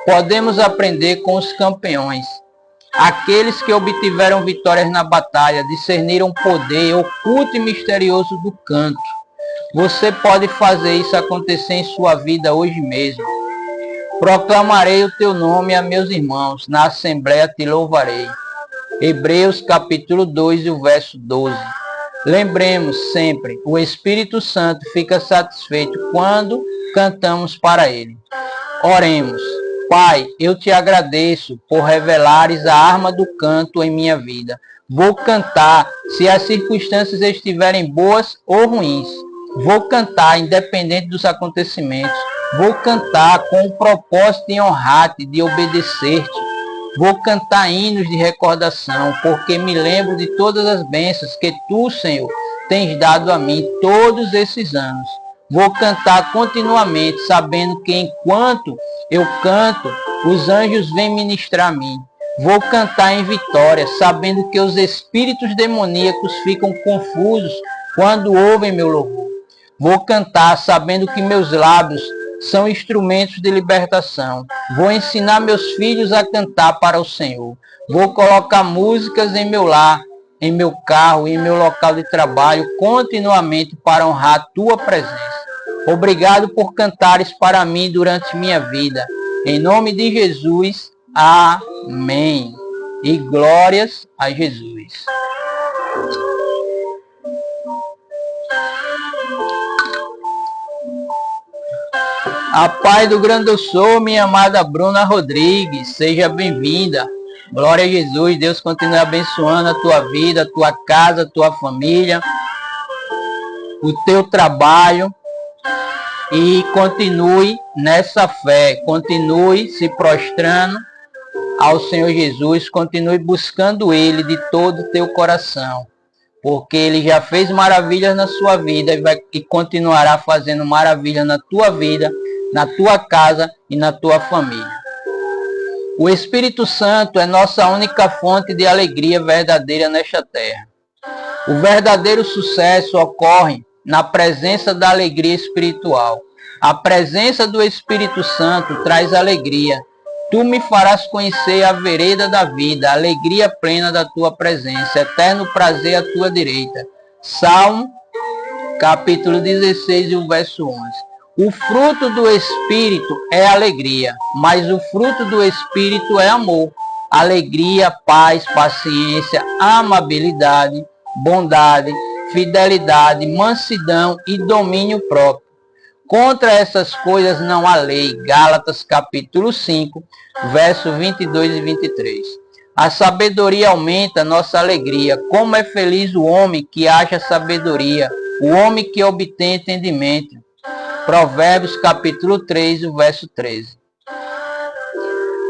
Podemos aprender com os campeões. Aqueles que obtiveram vitórias na batalha, discerniram o poder oculto e misterioso do canto. Você pode fazer isso acontecer em sua vida hoje mesmo. Proclamarei o teu nome a meus irmãos, na assembleia te louvarei. Hebreus capítulo 2 e o verso 12. Lembremos sempre, o Espírito Santo fica satisfeito quando cantamos para ele. Oremos. Pai, eu te agradeço por revelares a arma do canto em minha vida. Vou cantar se as circunstâncias estiverem boas ou ruins. Vou cantar independente dos acontecimentos. Vou cantar com o propósito de honrar-te, de obedecer-te. Vou cantar hinos de recordação, porque me lembro de todas as bênçãos que tu, Senhor, tens dado a mim todos esses anos. Vou cantar continuamente, sabendo que enquanto eu canto, os anjos vêm ministrar a mim. Vou cantar em vitória, sabendo que os espíritos demoníacos ficam confusos quando ouvem meu louvor. Vou cantar, sabendo que meus lábios são instrumentos de libertação. Vou ensinar meus filhos a cantar para o Senhor. Vou colocar músicas em meu lar, em meu carro e em meu local de trabalho continuamente para honrar a tua presença. Obrigado por cantares para mim durante minha vida. Em nome de Jesus, amém. E glórias a Jesus. A paz do grande eu sou, minha amada Bruna Rodrigues, seja bem-vinda. Glória a Jesus, Deus continue abençoando a tua vida, a tua casa, a tua família, o teu trabalho. E continue nessa fé, continue se prostrando ao Senhor Jesus, continue buscando Ele de todo o teu coração, porque Ele já fez maravilhas na sua vida e continuará fazendo maravilhas na tua vida, na tua casa e na tua família. O Espírito Santo é nossa única fonte de alegria verdadeira nesta terra. O verdadeiro sucesso ocorre na presença da alegria espiritual. A presença do Espírito Santo traz alegria. Tu me farás conhecer a vereda da vida, a alegria plena da tua presença, eterno prazer à tua direita. Salmo, capítulo 16 e o verso 11. O fruto do Espírito é alegria, mas o fruto do Espírito é amor, alegria, paz, paciência, amabilidade, bondade, fidelidade, mansidão e domínio próprio. Contra essas coisas não há lei. Gálatas capítulo 5, versos 22 e 23. A sabedoria aumenta nossa alegria. Como é feliz o homem que acha sabedoria, o homem que obtém entendimento. Provérbios capítulo 3, o verso 13.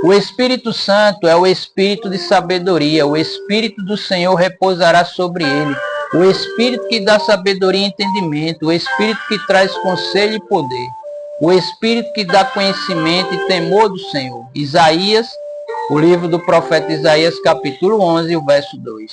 O Espírito Santo é o Espírito de sabedoria. O Espírito do Senhor repousará sobre ele. O Espírito que dá sabedoria e entendimento. O Espírito que traz conselho e poder. O Espírito que dá conhecimento e temor do Senhor. Isaías, o livro do profeta Isaías, capítulo 11, o verso 2.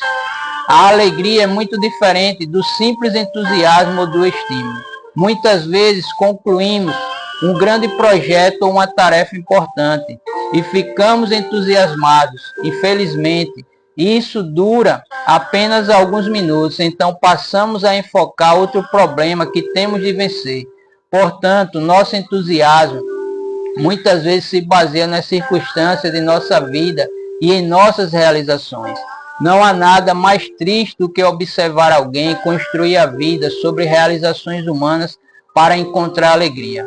A alegria é muito diferente do simples entusiasmo ou do estímulo. Muitas vezes concluímos um grande projeto ou uma tarefa importante e ficamos entusiasmados. Infelizmente, isso dura apenas alguns minutos, então passamos a enfocar outro problema que temos de vencer. Portanto, nosso entusiasmo muitas vezes se baseia nas circunstâncias de nossa vida e em nossas realizações. Não há nada mais triste do que observar alguém construir a vida sobre realizações humanas para encontrar alegria.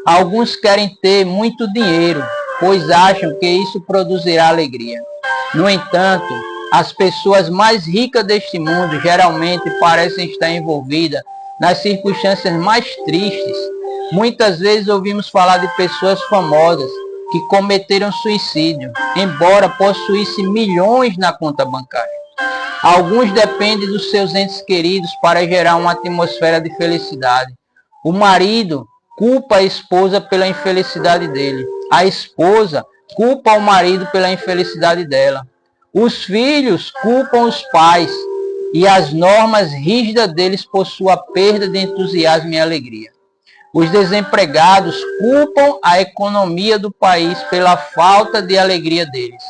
Alguns querem ter muito dinheiro, pois acham que isso produzirá alegria. No entanto, as pessoas mais ricas deste mundo geralmente parecem estar envolvidas nas circunstâncias mais tristes. Muitas vezes ouvimos falar de pessoas famosas que cometeram suicídio, embora possuíssem milhões na conta bancária. Alguns dependem dos seus entes queridos para gerar uma atmosfera de felicidade. O marido culpa a esposa pela infelicidade dele. A esposa culpa o marido pela infelicidade dela. Os filhos culpam os pais e as normas rígidas deles por sua perda de entusiasmo e alegria. Os desempregados culpam a economia do país pela falta de alegria deles.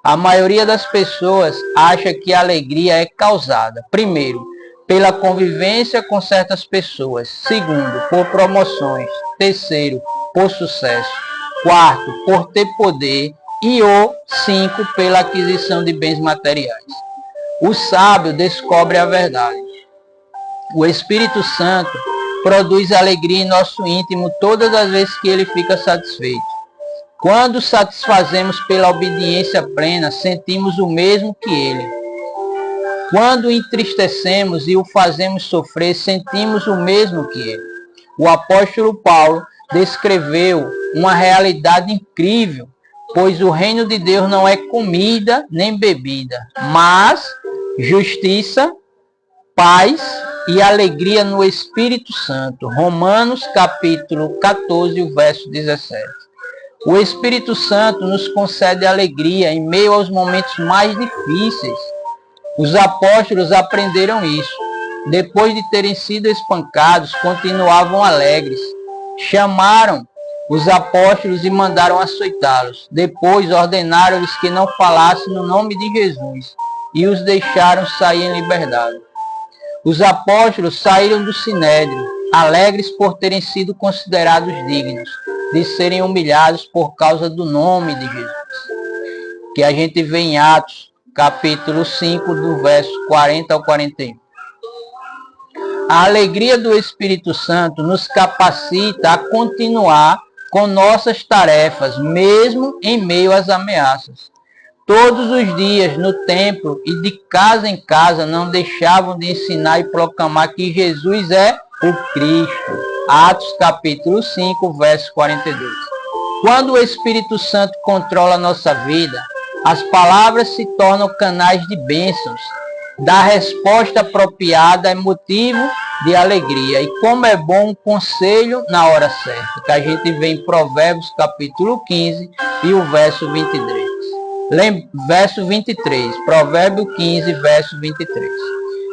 A maioria das pessoas acha que a alegria é causada, primeiro, pela convivência com certas pessoas. Segundo, por promoções. Terceiro, por sucesso. Quarto, por ter poder. E o 5, pela aquisição de bens materiais. O sábio descobre a verdade. O Espírito Santo produz alegria em nosso íntimo todas as vezes que ele fica satisfeito. Quando satisfazemos pela obediência plena, sentimos o mesmo que ele. Quando entristecemos e o fazemos sofrer, sentimos o mesmo que ele. O apóstolo Paulo descreveu uma realidade incrível, pois o reino de Deus não é comida nem bebida, mas justiça, paz e alegria no Espírito Santo. Romanos capítulo 14, o verso 17. O Espírito Santo nos concede alegria em meio aos momentos mais difíceis. Os apóstolos aprenderam isso. Depois de terem sido espancados, continuavam alegres. Chamaram os apóstolos e mandaram açoitá-los. Depois ordenaram-lhes que não falassem no nome de Jesus e os deixaram sair em liberdade. Os apóstolos saíram do sinédrio, alegres por terem sido considerados dignos de serem humilhados por causa do nome de Jesus. Que a gente vê em Atos, capítulo 5, do verso 40 ao 41. A alegria do Espírito Santo nos capacita a continuar com nossas tarefas, mesmo em meio às ameaças. Todos os dias no templo e de casa em casa não deixavam de ensinar e proclamar que Jesus é o Cristo. Atos capítulo 5, verso 42. Quando o Espírito Santo controla a nossa vida, as palavras se tornam canais de bênçãos. Da resposta apropriada é motivo de alegria. E como é bom um conselho na hora certa, que a gente vê em Provérbios capítulo 15 e o verso 23. Verso 23, Provérbio 15, verso 23.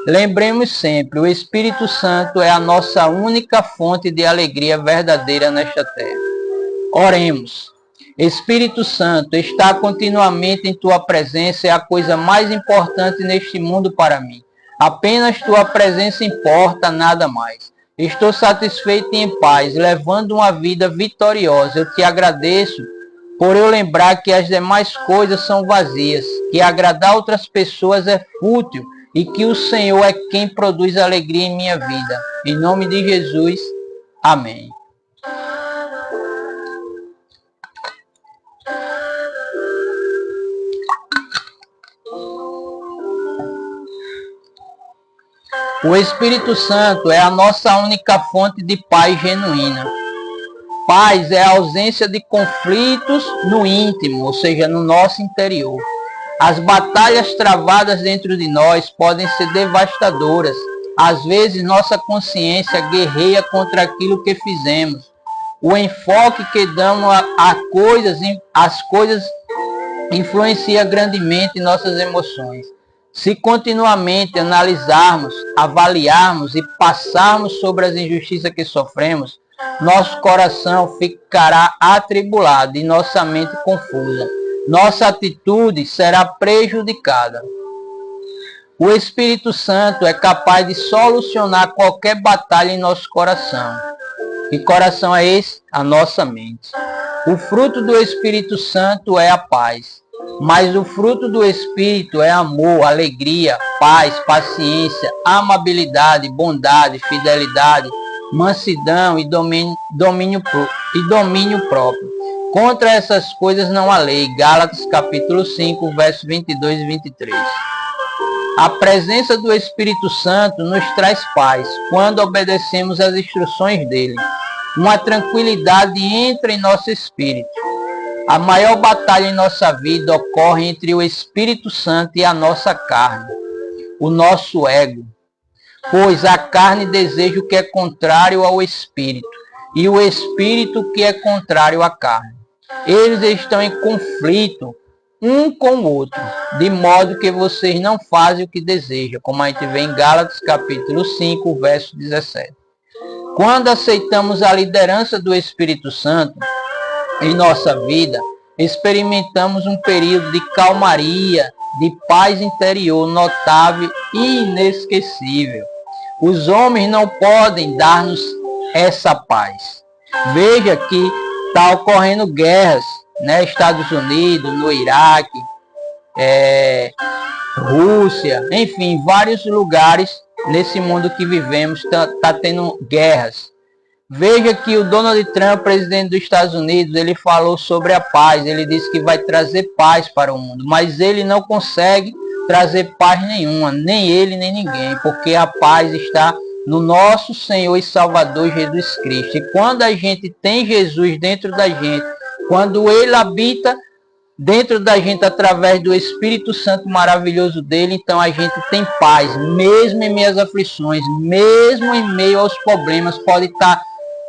Lembremos sempre, o Espírito Santo é a nossa única fonte de alegria verdadeira nesta terra. Oremos. Espírito Santo, estar continuamente em tua presença é a coisa mais importante neste mundo para mim. Apenas tua presença importa, nada mais. Estou satisfeito e em paz, levando uma vida vitoriosa. Eu te agradeço por eu lembrar que as demais coisas são vazias, que agradar outras pessoas é fútil e que o Senhor é quem produz alegria em minha vida. Em nome de Jesus, amém. O Espírito Santo é a nossa única fonte de paz genuína. Paz é a ausência de conflitos no íntimo, ou seja, no nosso interior. As batalhas travadas dentro de nós podem ser devastadoras. Às vezes, nossa consciência guerreia contra aquilo que fizemos. O enfoque que damos às coisas influencia grandemente nossas emoções. Se continuamente analisarmos, avaliarmos e passarmos sobre as injustiças que sofremos, nosso coração ficará atribulado e nossa mente confusa. Nossa atitude será prejudicada. O Espírito Santo é capaz de solucionar qualquer batalha em nosso coração. Que coração é esse? A nossa mente. O fruto do Espírito Santo é a paz. Mas o fruto do Espírito é amor, alegria, paz, paciência, amabilidade, bondade, fidelidade, mansidão e domínio próprio. Contra essas coisas não há lei. Gálatas capítulo 5, versos 22 e 23. A presença do Espírito Santo nos traz paz quando obedecemos às instruções dele. Uma tranquilidade entra em nosso espírito. A maior batalha em nossa vida ocorre entre o Espírito Santo e a nossa carne, o nosso ego. Pois a carne deseja o que é contrário ao Espírito, e o Espírito o que é contrário à carne. Eles estão em conflito um com o outro, de modo que vocês não fazem o que desejam, como a gente vê em Gálatas capítulo 5, verso 17. Quando aceitamos a liderança do Espírito Santo em nossa vida, experimentamos um período de calmaria, de paz interior notável e inesquecível. Os homens não podem dar-nos essa paz. Veja que está ocorrendo guerras, né? Estados Unidos, no Iraque, Rússia, enfim, vários lugares nesse mundo que vivemos tá tendo guerras. Veja que o Donald Trump, presidente dos Estados Unidos, ele falou sobre a paz. Ele disse que vai trazer paz para o mundo, mas ele não consegue trazer paz nenhuma, nem ele, nem ninguém, porque a paz está no nosso Senhor e Salvador Jesus Cristo. E quando a gente tem Jesus dentro da gente, quando ele habita dentro da gente através do Espírito Santo maravilhoso dele, então a gente tem paz, mesmo em meio às aflições, mesmo em meio aos problemas. Pode estar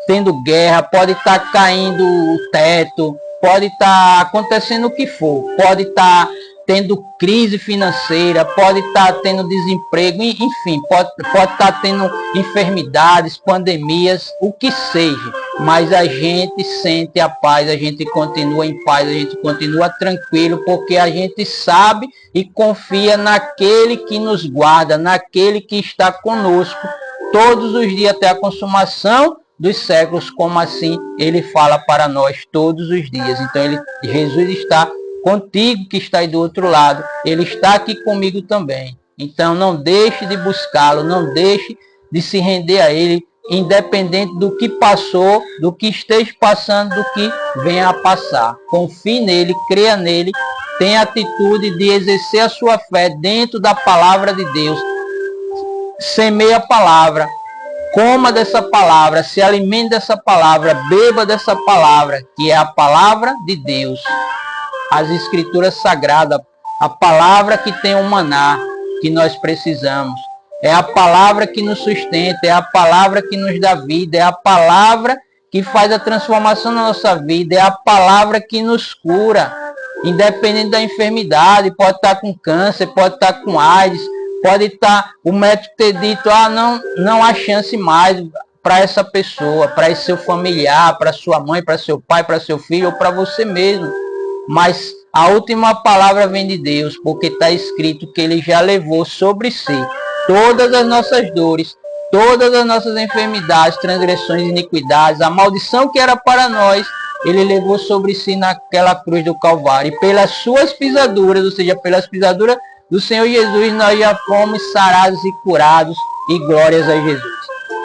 tendo guerra, pode estar caindo o teto, pode estar acontecendo o que for, pode estar tendo crise financeira, pode estar tendo desemprego, enfim, pode estar tendo enfermidades, pandemias, o que seja, mas a gente sente a paz, a gente continua em paz, a gente continua tranquilo, porque a gente sabe e confia naquele que nos guarda, naquele que está conosco todos os dias até a consumação dos séculos, como assim ele fala para nós todos os dias. Então Jesus está contigo que está aí do outro lado, ele está aqui comigo também. Então não deixe de buscá-lo, não deixe de se render a ele, independente do que passou, do que esteja passando, do que venha a passar. Confie nele, creia nele, tenha a atitude de exercer a sua fé dentro da palavra de Deus. Semeie a palavra, coma dessa palavra, se alimente dessa palavra, beba dessa palavra, que é a palavra de Deus. As escrituras sagradas, a palavra que tem o maná que nós precisamos. É a palavra que nos sustenta, é a palavra que nos dá vida, é a palavra que faz a transformação na nossa vida, é a palavra que nos cura, independente da enfermidade. Pode estar com câncer, pode estar com AIDS, pode estar o médico ter dito, não há chance mais para essa pessoa, para esse seu familiar, para sua mãe, para seu pai, para seu filho ou para você mesmo. Mas a última palavra vem de Deus, porque está escrito que ele já levou sobre si todas as nossas dores, todas as nossas enfermidades, transgressões, iniquidades, a maldição que era para nós, ele levou sobre si naquela cruz do Calvário. E pelas suas pisaduras, ou seja, pelas pisaduras do Senhor Jesus, nós já fomos sarados e curados, e glórias a Jesus.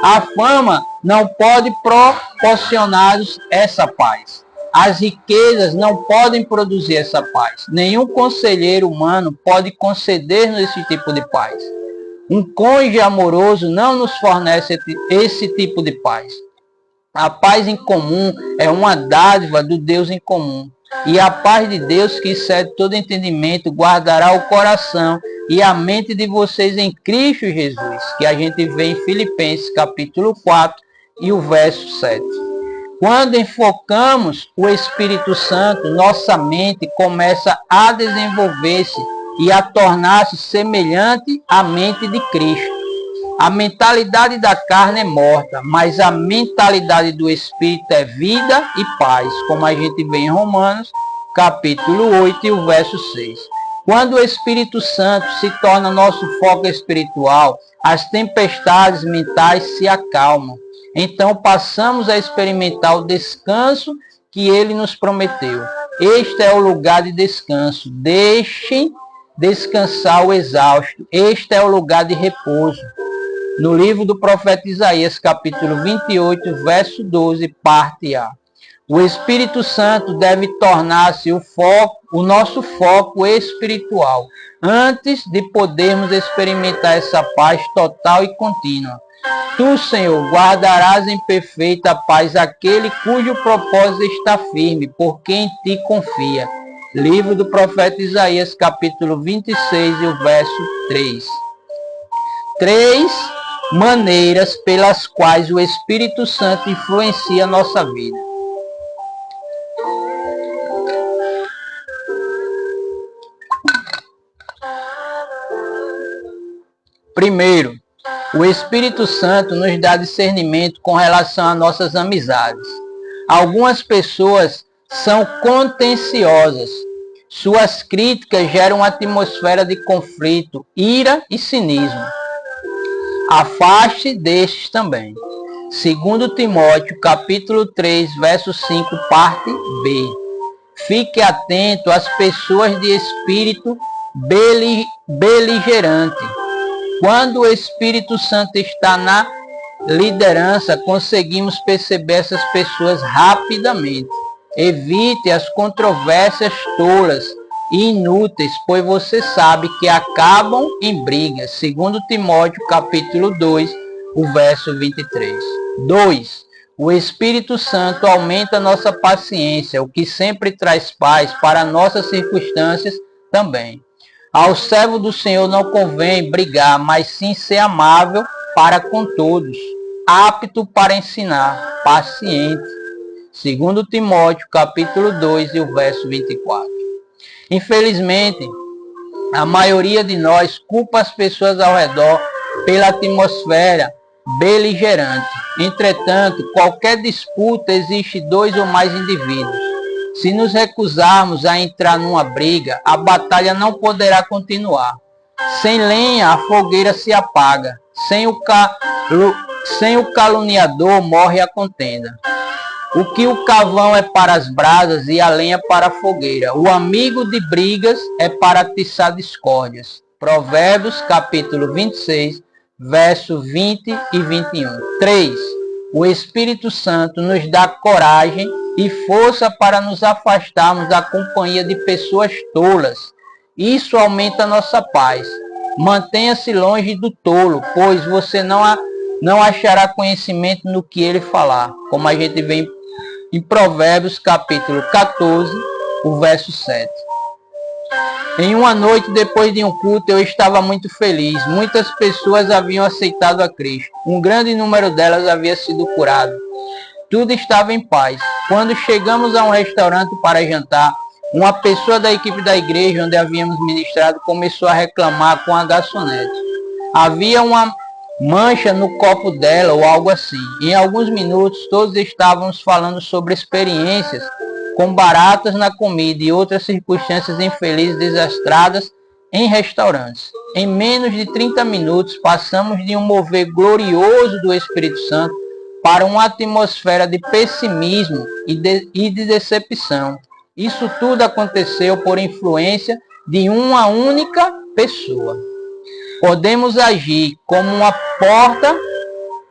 A fama não pode proporcionar-nos essa paz. As riquezas não podem produzir essa paz. Nenhum conselheiro humano pode conceder-nos esse tipo de paz. Um cônjuge amoroso não nos fornece esse tipo de paz. A paz em comum é uma dádiva do Deus em comum. E a paz de Deus, que excede todo entendimento, guardará o coração e a mente de vocês em Cristo Jesus, que a gente vê em Filipenses capítulo 4 e o verso 7. Quando enfocamos o Espírito Santo, nossa mente começa a desenvolver-se e a tornar-se semelhante à mente de Cristo. A mentalidade da carne é morta, mas a mentalidade do Espírito é vida e paz, como a gente vê em Romanos, capítulo 8 e o verso 6. Quando o Espírito Santo se torna nosso foco espiritual, as tempestades mentais se acalmam. Então passamos a experimentar o descanso que ele nos prometeu. Este é o lugar de descanso. Deixem descansar o exausto. Este é o lugar de repouso. No livro do profeta Isaías, capítulo 28, verso 12, parte A. O Espírito Santo deve tornar-se o nosso foco espiritual, antes de podermos experimentar essa paz total e contínua. Tu, Senhor, guardarás em perfeita paz aquele cujo propósito está firme, porque em ti confia. Livro do profeta Isaías, capítulo 26 e o verso 3. 3 maneiras pelas quais o Espírito Santo influencia a nossa vida. Primeiro, o Espírito Santo nos dá discernimento com relação a nossas amizades. Algumas pessoas são contenciosas. Suas críticas geram uma atmosfera de conflito, ira e cinismo. Afaste destes também. 2 Timóteo, capítulo 3, verso 5, parte B. Fique atento às pessoas de espírito beligerante. Quando o Espírito Santo está na liderança, conseguimos perceber essas pessoas rapidamente. Evite as controvérsias tolas e inúteis, pois você sabe que acabam em brigas. 2 Timóteo, capítulo 2, o verso 23. 2. O Espírito Santo aumenta nossa paciência, o que sempre traz paz para nossas circunstâncias também. Ao servo do Senhor não convém brigar, mas sim ser amável para com todos, apto para ensinar, paciente. Segundo Timóteo, capítulo 2 e o verso 24. Infelizmente, a maioria de nós culpa as pessoas ao redor pela atmosfera beligerante. Entretanto, qualquer disputa existe dois ou mais indivíduos. Se nos recusarmos a entrar numa briga, a batalha não poderá continuar. Sem lenha, a fogueira se apaga. Sem o caluniador, morre a contenda. O que o carvão é para as brasas e a lenha para a fogueira. O amigo de brigas é para atiçar discórdias. Provérbios, capítulo 26, verso 20 e 21. 3. O Espírito Santo nos dá coragem e força para nos afastarmos da companhia de pessoas tolas. Isso aumenta nossa paz. Mantenha-se longe do tolo, pois você não achará conhecimento no que ele falar. Como a gente vê em Provérbios, capítulo 14, o verso 7. Em uma noite depois de um culto, eu estava muito feliz. Muitas pessoas haviam aceitado a Cristo. Um grande número delas havia sido curado. Tudo estava em paz. Quando chegamos a um restaurante para jantar, uma pessoa da equipe da igreja onde havíamos ministrado começou a reclamar com a garçonete. Havia uma mancha no copo dela ou algo assim. Em alguns minutos, todos estávamos falando sobre experiências com baratas na comida e outras circunstâncias infelizes desastradas em restaurantes. Em menos de 30 minutos, passamos de um mover glorioso do Espírito Santo para uma atmosfera de pessimismo e de decepção. Isso tudo aconteceu por influência de uma única pessoa. Podemos agir como uma porta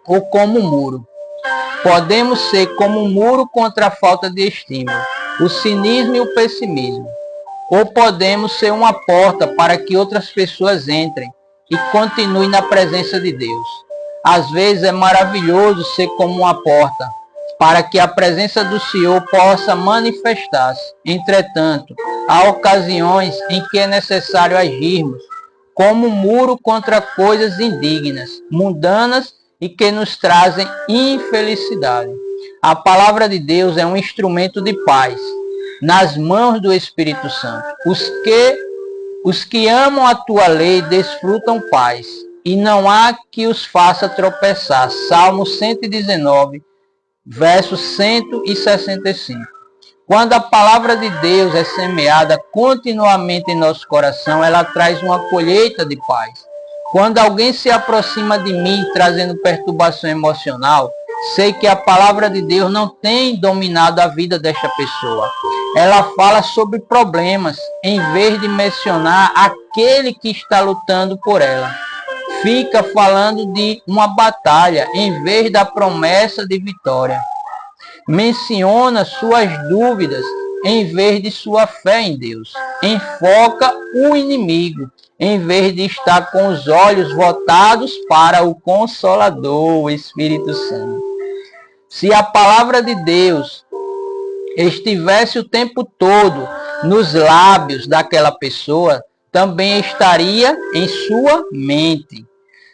ou como um muro. Podemos ser como um muro contra a falta de estímulo, o cinismo e o pessimismo. Ou podemos ser uma porta para que outras pessoas entrem e continuem na presença de Deus. Às vezes é maravilhoso ser como uma porta, para que a presença do Senhor possa manifestar-se. Entretanto, há ocasiões em que é necessário agirmos como um muro contra coisas indignas, mundanas e que nos trazem infelicidade. A palavra de Deus é um instrumento de paz nas mãos do Espírito Santo. Os que amam a tua lei desfrutam paz, e não há que os faça tropeçar. Salmo 119, verso 165. Quando a palavra de Deus é semeada continuamente em nosso coração, ela traz uma colheita de paz. Quando alguém se aproxima de mim trazendo perturbação emocional, sei que a palavra de Deus não tem dominado a vida desta pessoa. Ela fala sobre problemas, em vez de mencionar aquele que está lutando por ela. Fica falando de uma batalha, em vez da promessa de vitória. Menciona suas dúvidas, em vez de sua fé em Deus. Enfoca o inimigo, em vez de estar com os olhos voltados para o Consolador, o Espírito Santo. Se a palavra de Deus estivesse o tempo todo nos lábios daquela pessoa, também estaria em sua mente.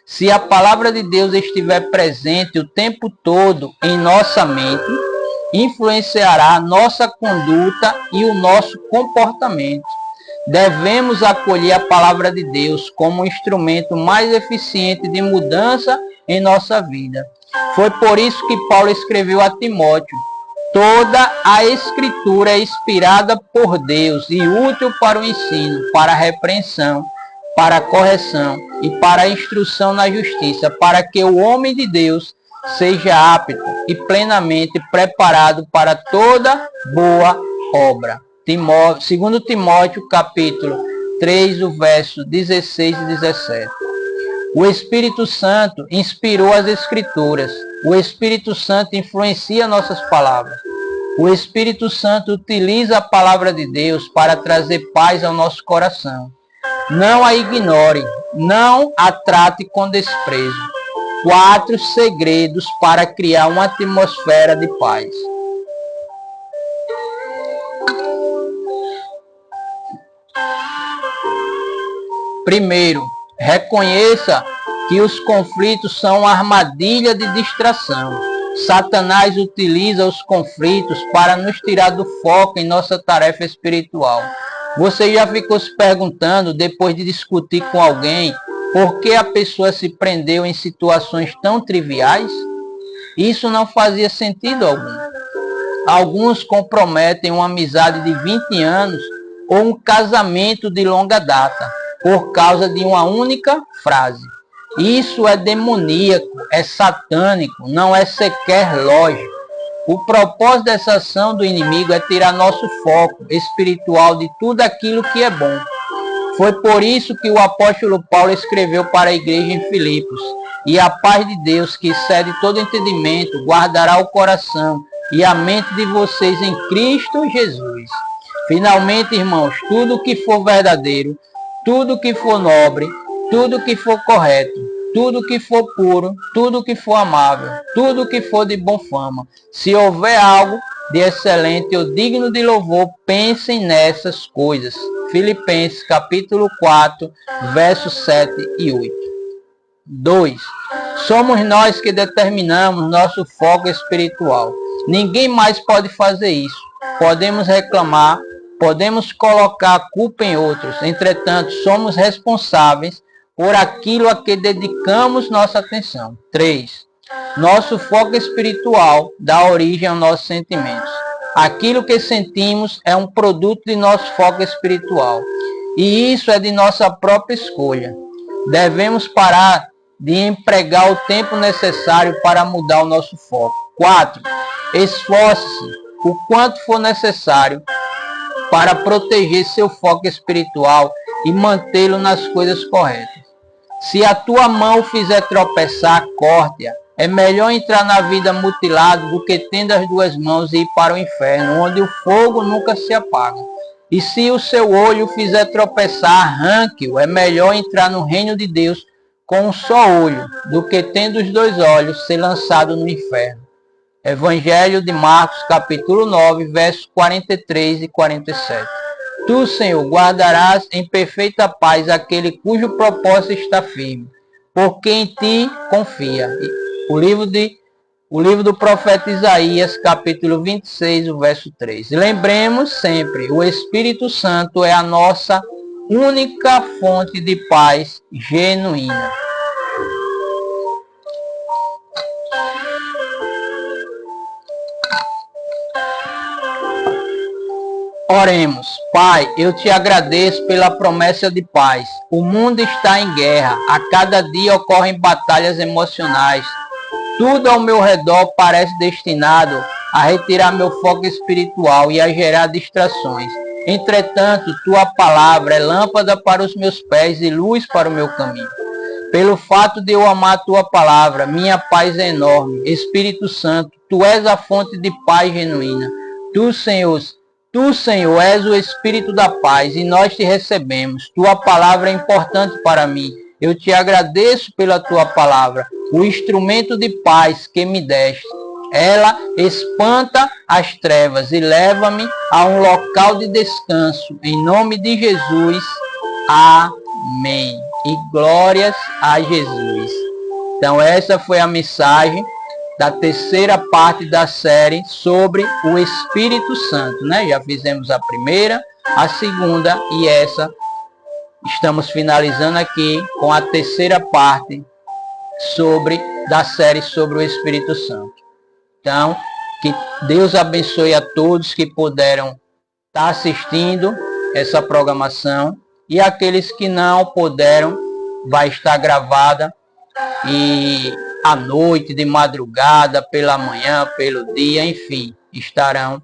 Se a palavra de Deus estiver presente o tempo todo em nossa mente, influenciará nossa conduta e o nosso comportamento. Devemos acolher a palavra de Deus como um instrumento mais eficiente de mudança em nossa vida. Foi por isso que Paulo escreveu a Timóteo: toda a Escritura é inspirada por Deus e útil para o ensino, para a repreensão, para a correção e para a instrução na justiça, para que o homem de Deus seja apto e plenamente preparado para toda boa obra. 2 Timóteo, capítulo 3, o verso 16 e 17. O Espírito Santo inspirou as Escrituras. O Espírito Santo influencia nossas palavras. O Espírito Santo utiliza a palavra de Deus para trazer paz ao nosso coração. Não a ignore, não a trate com desprezo. 4 segredos para criar uma atmosfera de paz. Primeiro, reconheça que os conflitos são uma armadilha de distração. Satanás utiliza os conflitos para nos tirar do foco em nossa tarefa espiritual. Você já ficou se perguntando, depois de discutir com alguém, por que a pessoa se prendeu em situações tão triviais? Isso não fazia sentido algum. Alguns comprometem uma amizade de 20 anos ou um casamento de longa data por causa de uma única frase. Isso é demoníaco, é satânico, não é sequer lógico. O propósito dessa ação do inimigo é tirar nosso foco espiritual de tudo aquilo que é bom. Foi por isso que o apóstolo Paulo escreveu para a igreja em Filipos: e a paz de Deus, que excede todo entendimento, guardará o coração e a mente de vocês em Cristo Jesus. Finalmente, irmãos, tudo que for verdadeiro, tudo que for nobre, tudo que for correto, tudo que for puro, tudo que for amável, tudo que for de boa fama, se houver algo de excelente ou digno de louvor, pensem nessas coisas. Filipenses capítulo 4, versos 7 e 8. 2. Somos nós que determinamos nosso foco espiritual. Ninguém mais pode fazer isso. Podemos reclamar, podemos colocar a culpa em outros. Entretanto, somos responsáveis por aquilo a que dedicamos nossa atenção. 3. Nosso foco espiritual dá origem aos nossos sentimentos. Aquilo que sentimos é um produto de nosso foco espiritual. E isso é de nossa própria escolha. Devemos parar de empregar o tempo necessário para mudar o nosso foco. 4. Esforce-se o quanto for necessário para proteger seu foco espiritual e mantê-lo nas coisas corretas. Se a tua mão fizer tropeçar, corte-a. É melhor entrar na vida mutilado do que tendo as 2 mãos e ir para o inferno, onde o fogo nunca se apaga. E se o seu olho fizer tropeçar, arranque-o. É melhor entrar no reino de Deus com um só olho, do que tendo os 2 olhos ser lançado no inferno. Evangelho de Marcos, capítulo 9, versos 43 e 47. Tu, Senhor, guardarás em perfeita paz aquele cujo propósito está firme, porque em ti confia. O livro do profeta Isaías, capítulo 26, o verso 3. Lembremos sempre, o Espírito Santo é a nossa única fonte de paz genuína. Oremos. Pai, eu te agradeço pela promessa de paz. O mundo está em guerra. A cada dia ocorrem batalhas emocionais. Tudo ao meu redor parece destinado a retirar meu foco espiritual e a gerar distrações. Entretanto, tua palavra é lâmpada para os meus pés e luz para o meu caminho. Pelo fato de eu amar tua palavra, minha paz é enorme. Espírito Santo, tu és a fonte de paz genuína. Tu, Senhor, és o Espírito da paz e nós te recebemos. Tua palavra é importante para mim. Eu te agradeço pela tua palavra, o instrumento de paz que me deste. Ela espanta as trevas e leva-me a um local de descanso. Em nome de Jesus. Amém. E glórias a Jesus. Então essa foi a mensagem da terceira parte da série sobre o Espírito Santo, né? Já fizemos a primeira, a segunda e essa. Estamos finalizando aqui com a terceira parte da série sobre o Espírito Santo. Então, que Deus abençoe a todos que puderam estar assistindo essa programação e aqueles que não puderam, vai estar gravada e à noite, de madrugada, pela manhã, pelo dia, enfim, estarão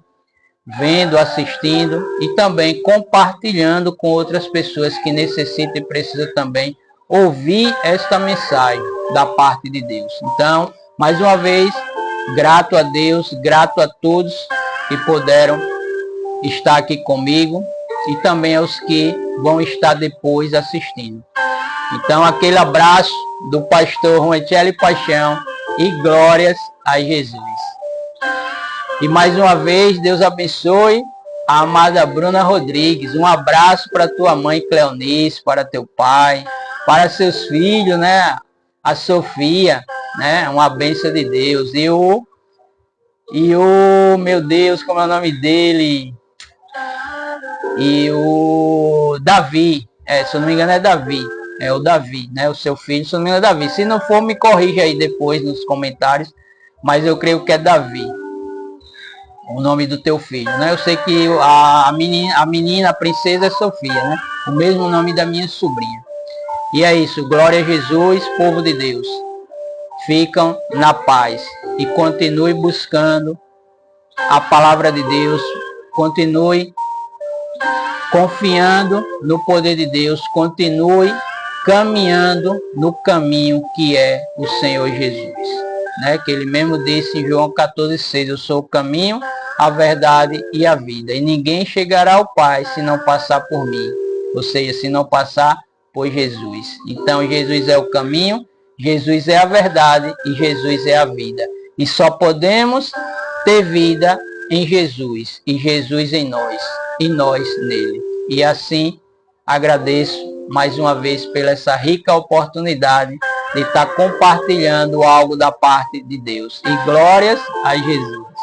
vendo, assistindo e também compartilhando com outras pessoas que necessitam e precisam também ouvir esta mensagem da parte de Deus. Então, mais uma vez, grato a Deus, grato a todos que puderam estar aqui comigo e também aos que vão estar depois assistindo. Então, aquele abraço do pastor Ruechelli Paixão e glórias a Jesus. E mais uma vez, Deus abençoe a amada Bruna Rodrigues. Um abraço para tua mãe Cleonice, para teu pai, para seus filhos, né? A Sofia, né? Uma bênção de Deus. E o, meu Deus, como é o nome dele? E o Davi, se eu não me engano é Davi. É o Davi, né? O seu filho, se eu não me engano é Davi. Se não for, me corrija aí depois nos comentários. Mas eu creio que é Davi. O nome do teu filho, né? Eu sei que a menina, a princesa é Sofia, né? O mesmo nome da minha sobrinha. E é isso, glória a Jesus, povo de Deus. Ficam na paz e continue buscando a palavra de Deus, continue confiando no poder de Deus, continue caminhando no caminho que é o Senhor Jesus, né? Que ele mesmo disse em João 14,6, eu sou o caminho, a verdade e a vida, e ninguém chegará ao Pai se não passar por mim, ou seja, se não passar por Jesus. Então Jesus é o caminho, Jesus é a verdade e Jesus é a vida, e só podemos ter vida em Jesus, e Jesus em nós, e nós nele. E assim agradeço mais uma vez pela essa rica oportunidade de estar compartilhando algo da parte de Deus. E glórias a Jesus.